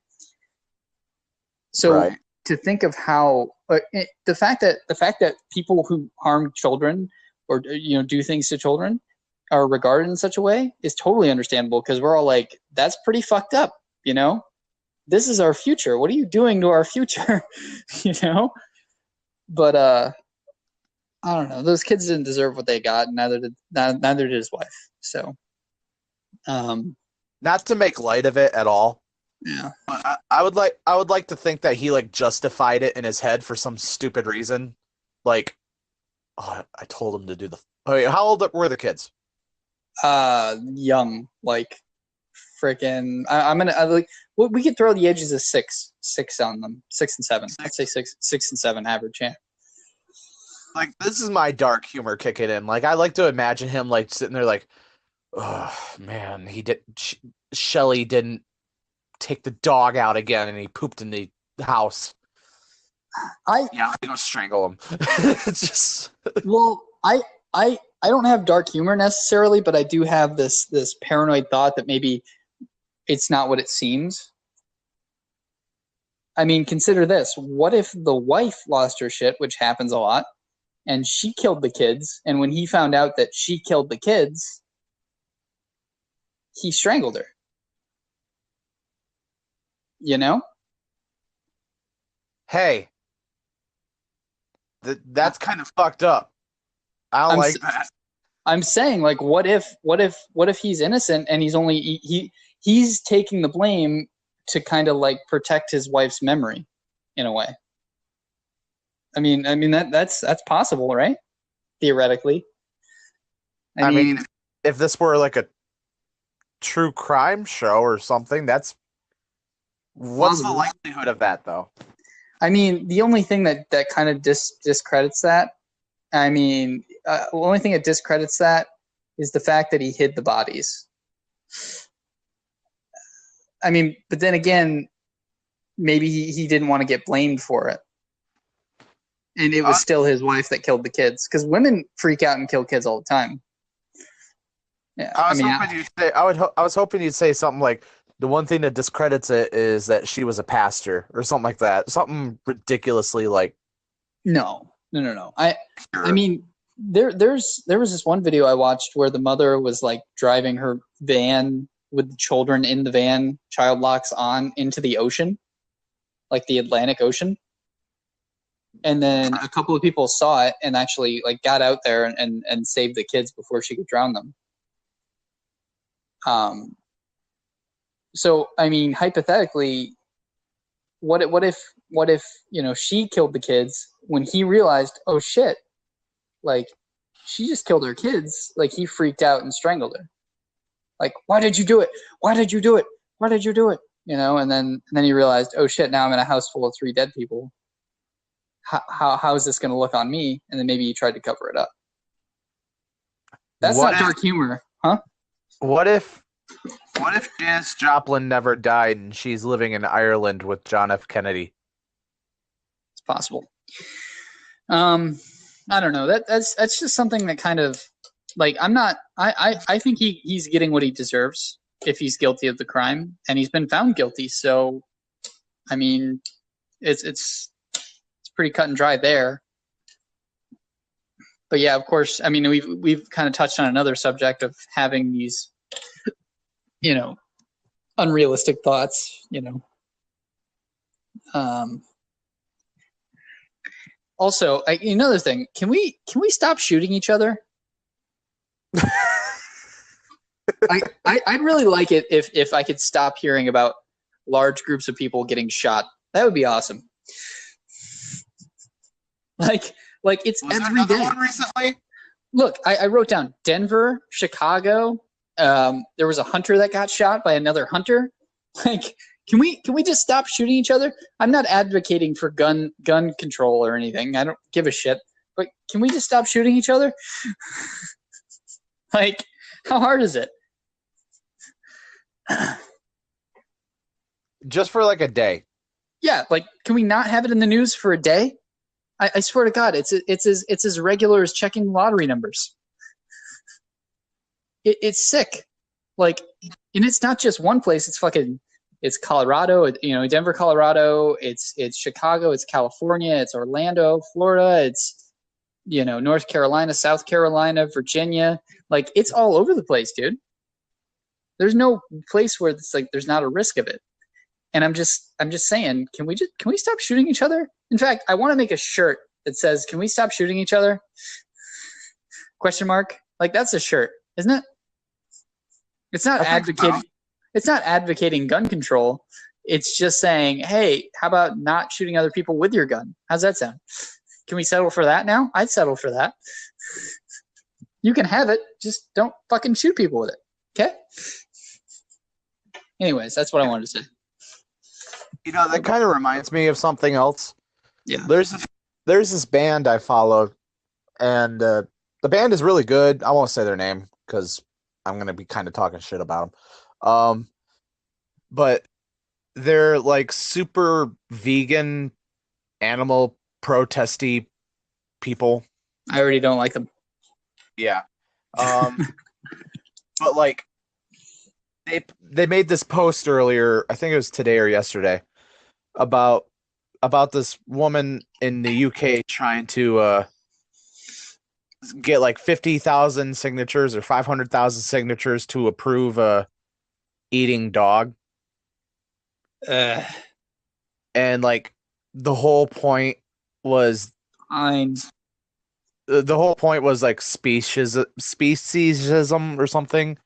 So right. To think of how the fact that people who harm children or do things to children are regarded in such a way is totally understandable, because we're all like, that's pretty fucked up, this is our future, what are you doing to our future? But I don't know, those kids didn't deserve what they got, and neither did his wife. So not to make light of it at all, yeah, but I would like to think that he like justified it in his head for some stupid reason, like, oh, I told him to do how old were the kids? Young, like freaking. We could throw the edges of six on them, 6 and 7. I'd say 6 and 7 average. Yeah. Like, this is my dark humor kicking in. Like, I like to imagine him like sitting there like, oh man, Shelly didn't take the dog out again, and he pooped in the house. I'm gonna strangle him. It's just well, I don't have dark humor necessarily, but I do have this paranoid thought that maybe it's not what it seems. I mean, consider this. What if the wife lost her shit, which happens a lot, and she killed the kids, and when he found out that she killed the kids, he strangled her? Hey, that's kind of fucked up. I don't like that. I'm saying, like, what if he's innocent and he's taking the blame to kind of like protect his wife's memory in a way? that's possible, right? Theoretically. I mean, if this were like a true crime show or something, what's the likelihood of that, though? I mean, the only thing that kind of discredits that, the only thing that discredits that is the fact that he hid the bodies. I mean, but then again, maybe he didn't want to get blamed for it. And it was still his wife that killed the kids. Because women freak out and kill kids all the time. Yeah, I was hoping you'd say something like, the one thing that discredits it is that she was a pastor or something like that. Something ridiculously like. No. I mean, there was this one video I watched where the mother was like driving her van with the children in the van, child locks on, into the ocean, like the Atlantic Ocean. And then a couple of people saw it and actually like got out there and saved the kids before she could drown them. So I mean, hypothetically, what if she killed the kids when he realized, oh shit, like she just killed her kids, like he freaked out and strangled her. Like, why did you do it? Why did you do it? Why did you do it? And then he realized, oh shit, now I'm in a house full of 3 dead people. How is this going to look on me? And then maybe he tried to cover it up. That's not dark humor, huh? What if Janis Joplin never died and she's living in Ireland with John F. Kennedy? It's possible. I don't know. That's just something that kind of like I think he's getting what he deserves if he's guilty of the crime, and he's been found guilty. So, I mean, it's pretty cut and dry there. But yeah, of course, I mean, we've kind of touched on another subject of having these, unrealistic thoughts, Also, another thing, can we stop shooting each other? I'd really like it if I could stop hearing about large groups of people getting shot. That would be awesome. Like it's every day. One recently? Look, I wrote down Denver, Chicago. There was a hunter that got shot by another hunter. Like, can we just stop shooting each other? I'm not advocating for gun control or anything. I don't give a shit. But can we just stop shooting each other? Like, how hard is it? Just for like a day. Yeah, like, can we not have it in the news for a day? I swear to God, it's as regular as checking lottery numbers. It's sick. Like, and it's not just one place. It's Colorado, Denver, Colorado. It's Chicago. It's California. It's Orlando, Florida. It's, North Carolina, South Carolina, Virginia. Like, it's all over the place, dude. There's no place where it's like there's not a risk of it. And I'm just saying, can we stop shooting each other? In fact, I want to make a shirt that says, "Can we stop shooting each other?" ? Like, that's a shirt, isn't it? It's not advocating. It's not advocating gun control. It's just saying, hey, how about not shooting other people with your gun? How's that sound? Can we settle for that now? I'd settle for that. You can have it. Just don't fucking shoot people with it. Okay? Anyways, that's what I wanted to say. That kind of reminds me of something else. Yeah. There's this band I follow, and the band is really good. I won't say their name because I'm going to be kind of talking shit about them. But they're like super vegan, animal protesty people. I already don't like them. Yeah. But like they made this post earlier, I think it was today or yesterday, about this woman in the UK trying to get like 50,000 signatures or 500,000 signatures to approve a eating dog. And like the whole point was like speciesism or something,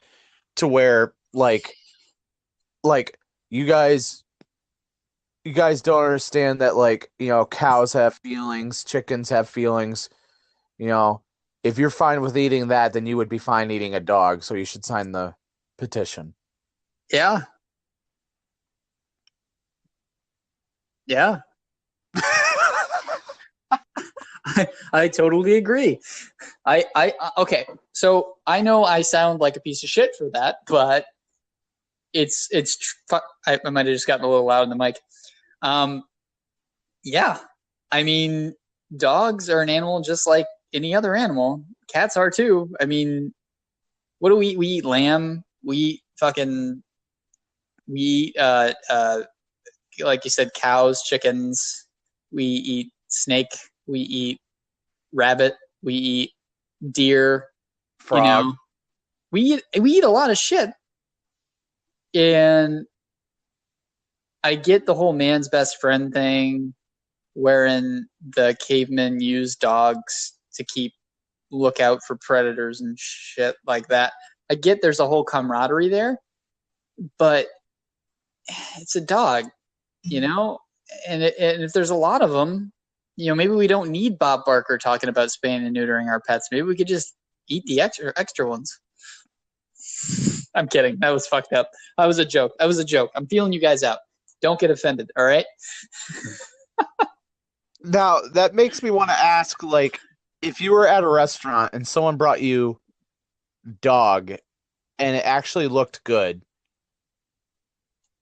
to where like you guys you guys don't understand that, like, cows have feelings, chickens have feelings. You know, if you're fine with eating that, then you would be fine eating a dog. So you should sign the petition. Yeah. Yeah. I totally agree. Okay. So I know I sound like a piece of shit for that, but I might have just gotten a little loud in the mic. Yeah. I mean, dogs are an animal just like any other animal. Cats are too. I mean, what do we eat? We eat lamb. We eat we eat like you said, cows, chickens. We eat snake. We eat rabbit. We eat deer. Frog. We eat a lot of shit. And I get the whole man's best friend thing, wherein the cavemen used dogs to keep lookout for predators and shit like that. I get there's a whole camaraderie there, but it's a dog, and if there's a lot of them, maybe we don't need Bob Barker talking about spaying and neutering our pets. Maybe we could just eat the extra ones. I'm kidding. That was fucked up. That was a joke. I'm feeling you guys out. Don't get offended, all right? Now, that makes me want to ask, like, if you were at a restaurant and someone brought you dog and it actually looked good,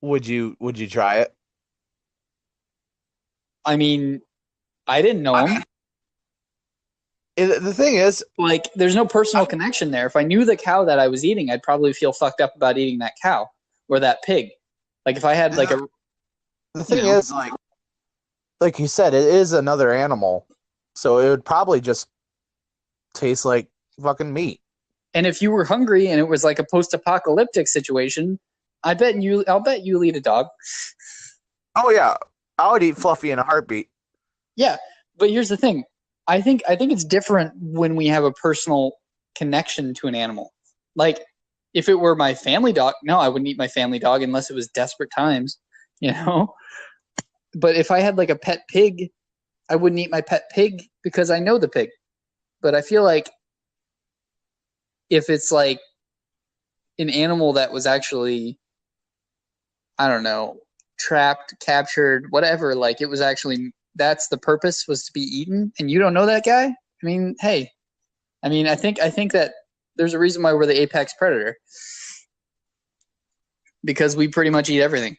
would you try it? I mean, I didn't know him. The thing is, like, there's no personal connection there. If I knew the cow that I was eating, I'd probably feel fucked up about eating that cow or that pig. Like, if I had like the thing is, like you said, it is another animal, so it would probably just taste like fucking meat. And if you were hungry and it was like a post-apocalyptic situation, I'll bet you'll eat a dog. Oh yeah, I would eat Fluffy in a heartbeat. Yeah, but here's the thing. I think it's different when we have a personal connection to an animal. Like, if it were my family dog, no, I wouldn't eat my family dog unless it was desperate times, But if I had like a pet pig, I wouldn't eat my pet pig because I know the pig. But I feel like if it's like an animal that was actually, I don't know, trapped, captured, whatever, like it was actually, that's the purpose, was to be eaten, and you don't know that guy, I mean, hey, I think that there's a reason why we're the apex predator, because we pretty much eat everything.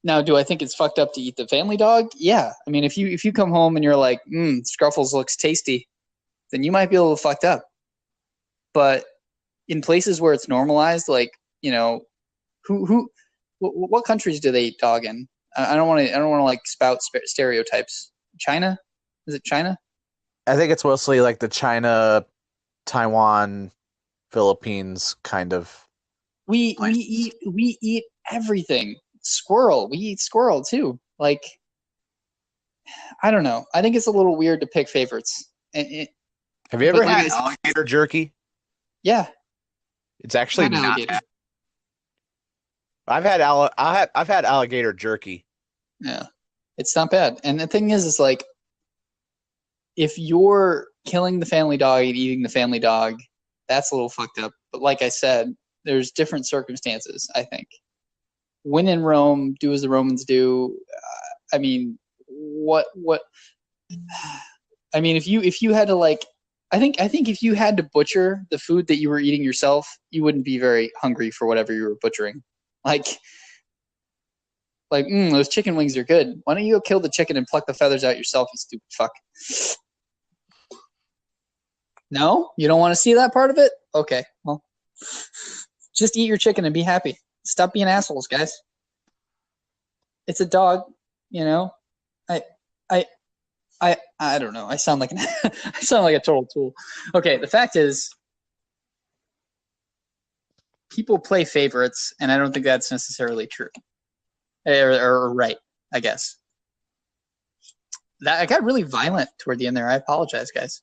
Now, do I think it's fucked up to eat the family dog? Yeah. I mean, if you come home and you're like, Scruffles looks tasty, then you might be a little fucked up. But in places where it's normalized, like, what countries do they eat dog in? I don't want to like spout stereotypes. China? Is it China? I think it's mostly like the China, Taiwan, Philippines kind of. We eat everything. Squirrel. We eat squirrel too. Like, I don't know. I think it's a little weird to pick favorites. Have you ever had alligator jerky? Yeah. It's actually not bad. I've had alligator jerky. Yeah. It's not bad. And the thing is like, if you're killing the family dog and eating the family dog, that's a little fucked up. But like I said, there's different circumstances, I think. When in Rome, do as the Romans do. I mean, what? I mean, if you had to like, I think if you had to butcher the food that you were eating yourself, you wouldn't be very hungry for whatever you were butchering. Like, those chicken wings are good. Why don't you go kill the chicken and pluck the feathers out yourself, you stupid fuck? No? You don't want to see that part of it? Okay, well, just eat your chicken and be happy. Stop being assholes, guys. It's a dog, I don't know. I sound like I sound like a total tool. Okay, the fact is, people play favorites, and I don't think that's necessarily true or right, I guess. That I got really violent toward the end there. I apologize, guys.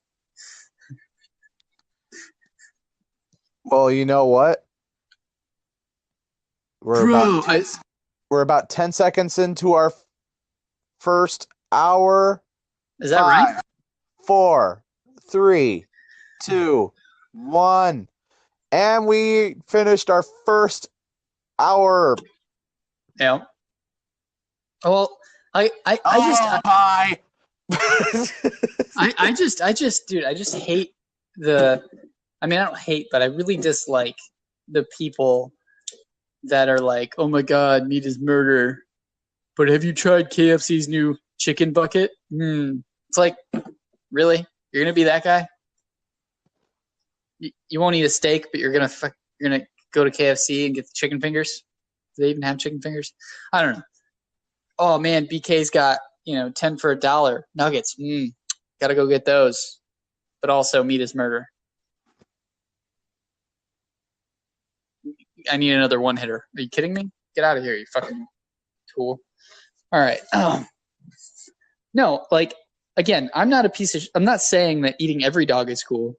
Well, you know what? We're We're about 10 seconds into our first hour. Is that right? 4, 3, 2, 1. And we finished our first hour. Yeah. Well, I just hate I don't hate, but I really dislike the people that are like, oh my God, meat is murder. But have you tried KFC's new chicken bucket? It's like, really? You're gonna be that guy? You won't eat a steak, but you're gonna go to KFC and get the chicken fingers? Do they even have chicken fingers? I don't know. Oh man, BK's got 10 for $1 nuggets. Gotta go get those. But also, meat is murder. I need another one hitter. Are you kidding me? Get out of here, you fucking tool. All right. No, like, again, I'm not saying that eating every dog is cool.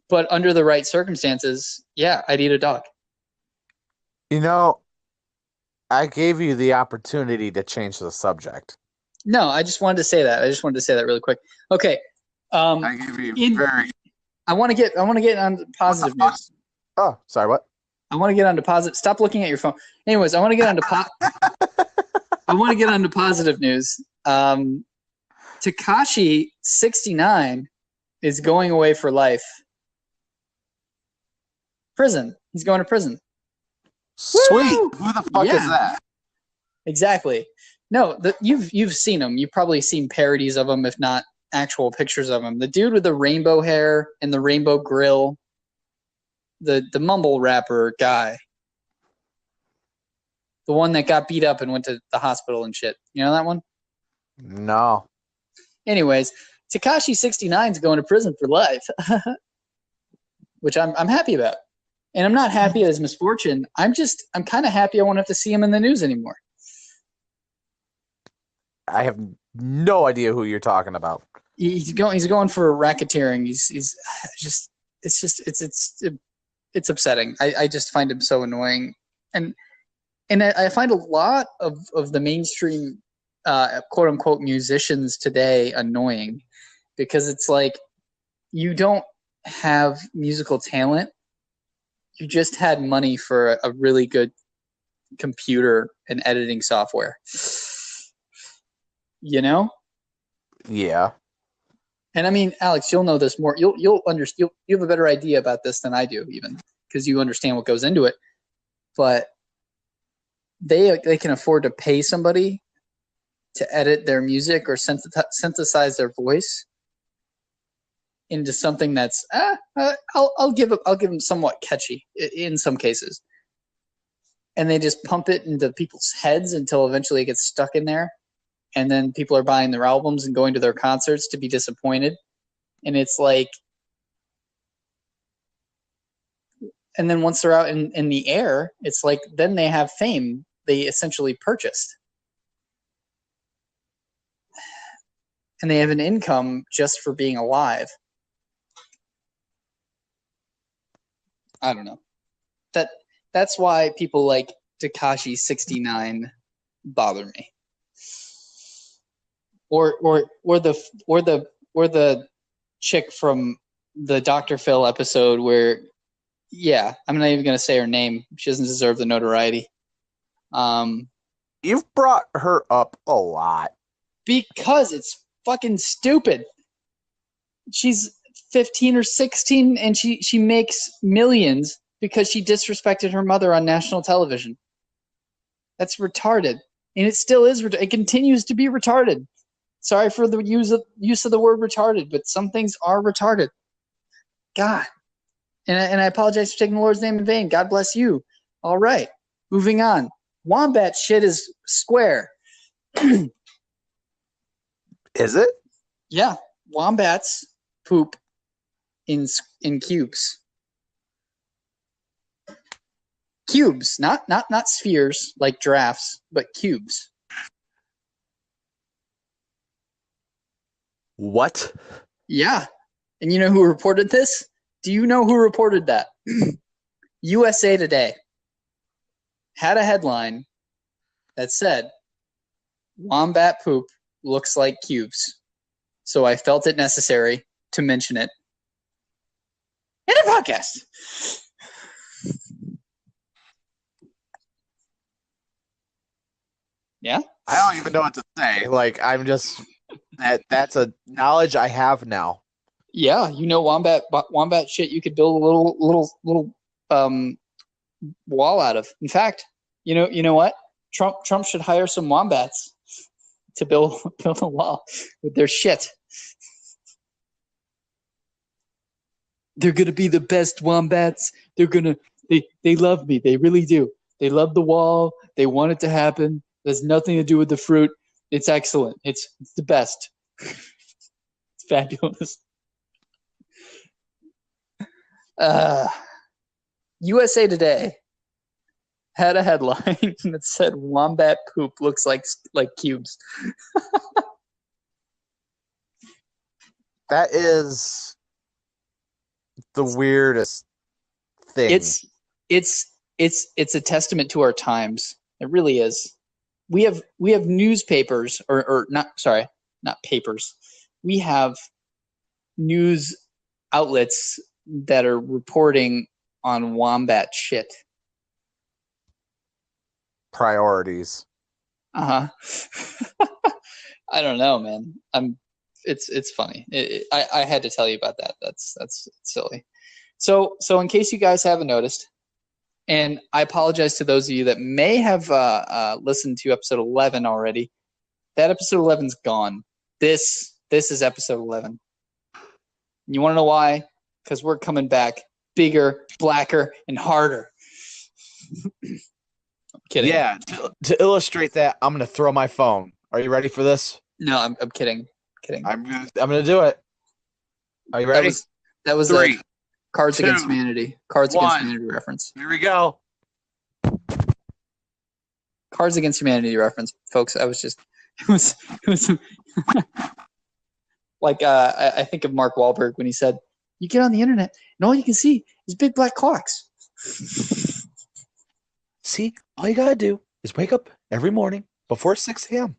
But under the right circumstances, yeah, I'd eat a dog. I gave you the opportunity to change the subject. No, I just wanted to say that. Really quick. Okay. I gave you I want to get on positive news. Oh, sorry, what? I want to get on to positive. Stop looking at your phone. Anyways, I want to get on to positive news. Tekashi 69 is going away for life. Prison. He's going to prison. Sweet. Woo! Who the fuck is that? Exactly. No, you've seen him. You've probably seen parodies of him, if not actual pictures of him. The dude with the rainbow hair and the rainbow grill. The mumble rapper guy. The one that got beat up and went to the hospital and shit. You know that one? No. Anyways, Tekashi 69 is going to prison for life. Which I'm happy about. And I'm not happy at his misfortune. I'm kind of happy I won't have to see him in the news anymore. I have no idea who you're talking about. He's going for racketeering. It's upsetting. I just find him so annoying. And I find a lot of the mainstream quote unquote musicians today annoying, because it's like, you don't have musical talent. You just had money for a really good computer and editing software. Yeah. And I mean, Alex, you'll know this more. You'll understand. You have a better idea about this than I do, even, because you understand what goes into it. But they can afford to pay somebody to edit their music or synthesize their voice into something that's I'll give them somewhat catchy in some cases, and they just pump it into people's heads until eventually it gets stuck in there, and then people are buying their albums and going to their concerts to be disappointed, and it's like, and then once they're out in the air, it's like then they have fame they essentially purchased, and they have an income just for being alive. I don't know. That's why people like Tekashi 69 bother me. Or the chick from the Dr. Phil episode where, yeah, I'm not even gonna say her name. She doesn't deserve the notoriety. You've brought her up a lot. Because it's fucking stupid. She's 15 or 16 and she makes millions because she disrespected her mother on national television. That's retarded. And it still is it continues to be retarded. Sorry for the use of the word retarded, but some things are retarded. God. And I apologize for taking the Lord's name in vain. God bless you. All right. Moving on. Wombat shit is square. Is it? Yeah. Wombats poop in cubes. Cubes, not spheres like giraffes, but cubes. What? Yeah. And you know who reported this? Do you know who reported that? USA Today had a headline that said, "Wombat poop looks like cubes." So I felt it necessary to mention it in a podcast. Yeah? I don't even know what to say. Like, I'm just that's a knowledge I have now. Yeah, wombat shit you could build a little wall out of. In fact, you know what? Trump should hire some wombats to build a wall with their shit. They're gonna be the best wombats. They love me. They really do. They love the wall. They want it to happen. It has nothing to do with the fruit. It's excellent. It's the best. It's fabulous. USA Today had a headline that said "Wombat poop looks like cubes." That is the weirdest thing. It's a testament to our times. It really is. We have newspapers or not papers. We have news outlets that are reporting on wombat shit. Priorities. I don't know, man. It's funny. I had to tell you about that. That's silly. So in case you guys haven't noticed, and I apologize to those of you that may have listened to episode 11 already. That episode 11's gone. This is episode 11. You want to know why? Because we're coming back bigger, blacker, and harder. I'm kidding. Yeah, to illustrate that, I'm going to throw my phone. Are you ready for this? No, I'm kidding. I'm going to do it. Are you ready? That was 3, a Cards 2, Against Humanity. Cards 1. Against Humanity reference. Here we go. Cards Against Humanity reference, folks. I was just it was like I think of Mark Wahlberg when he said, "You get on the internet and all you can see is big black clocks." See, all you gotta do is wake up every morning before 6 a.m.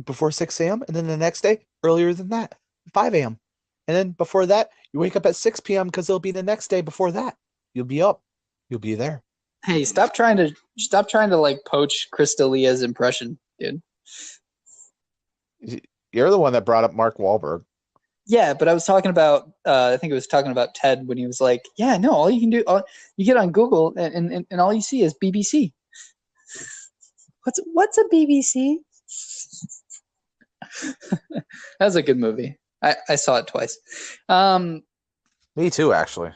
Before 6 a.m. and then the next day earlier than that, 5 a.m. And then before that, you wake up at 6 p.m. because it'll be the next day before that. You'll be up. You'll be there. Hey, stop trying to like poach Chris D'Elia's impression, dude. You're the one that brought up Mark Wahlberg. Yeah, but I was talking about I think it was talking about Ted when he was like, "Yeah, no, all you can do, you get on Google and all you see is BBC." What's a BBC? That was a good movie. I saw it twice. Me too, actually.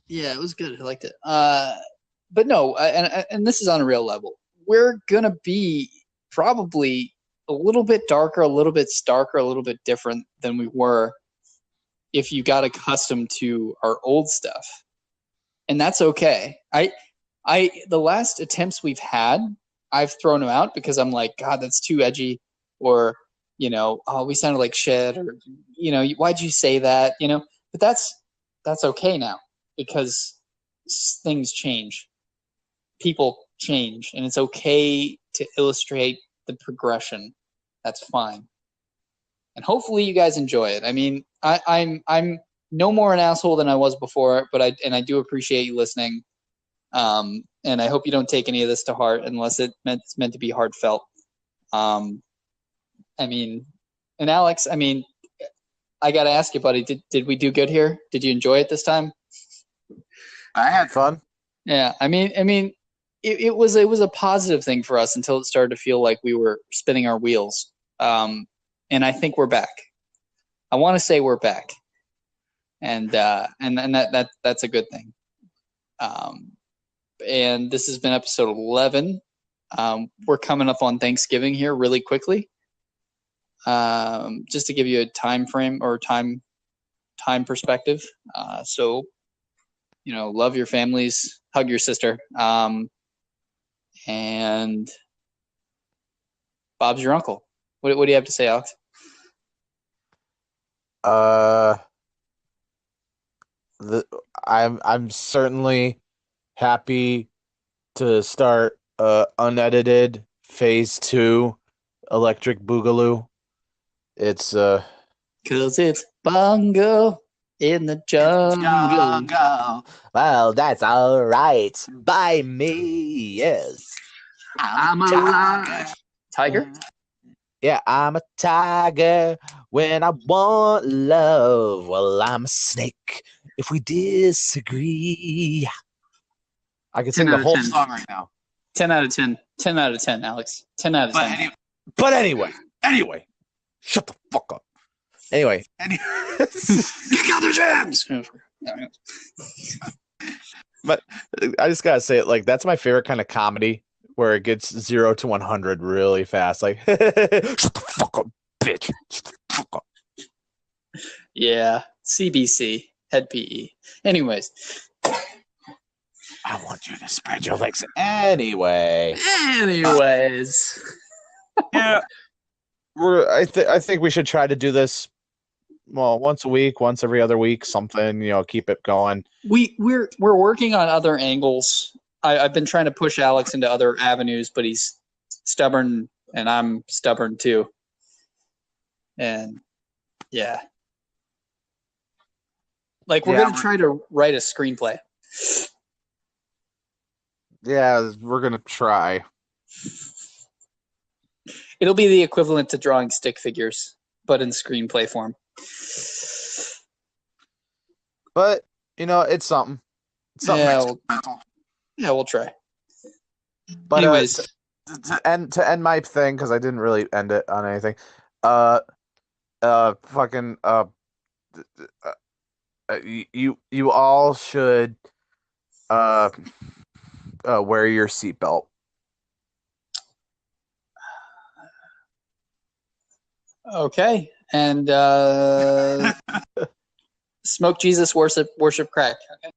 Yeah, it was good. I liked it. But no, and this is on a real level. We're gonna be probably a little bit darker, a little bit starker, a little bit different than we were if you got accustomed to our old stuff. And that's okay. The last attempts we've had, I've thrown them out because I'm like, God, that's too edgy, or oh, we sounded like shit, or why'd you say that? But that's okay now because things change, people change, and it's okay to illustrate the progression. That's fine. And hopefully you guys enjoy it. I mean, I'm no more an asshole than I was before, but I do appreciate you listening. And I hope you don't take any of this to heart unless it's meant to be heartfelt. I mean, and Alex, I mean, I got to ask you, buddy, did we do good here? Did you enjoy it this time? I had fun. Yeah. I mean, it was a positive thing for us until it started to feel like we were spinning our wheels. And I think we're back. I want to say we're back. And that's a good thing. And this has been episode 11. We're coming up on Thanksgiving here really quickly. Just to give you a time frame or time perspective. So, love your families, hug your sister. And Bob's your uncle. What do you have to say, Alex? I'm certainly happy to start unedited Phase 2 Electric Boogaloo. It's 'Cause it's bongo in the jungle. Well, that's all right by me. Yes, I'm alive. Tiger? Yeah, I'm a tiger when I want love. Well, I'm a snake if we disagree. I can sing 10 the out of whole 10. song right now. 10 out of 10. 10 out of 10, Alex. 10 out of 10. But anyway, shut the fuck up. Anyway. Kick out the jams! But I just gotta say it, like, that's my favorite kind of comedy, where it gets 0 to 100 really fast. Like, shut the fuck up, bitch. Shut the fuck up. Yeah, CBC, head PE. Anyways. I want you to spread your legs. Anyways. Yeah. I think we should try to do this, well, once a week, once every other week, something, keep it going. We're working on other angles. I've been trying to push Alex into other avenues, but he's stubborn, and I'm stubborn too. And yeah, like we're gonna try to write a screenplay. Yeah, we're gonna try. It'll be the equivalent to drawing stick figures, but in screenplay form. But it's something. We'll try. But anyways, to end my thing, because I didn't really end it on anything. You all should wear your seatbelt. Okay, and smoke Jesus, worship crack. Okay.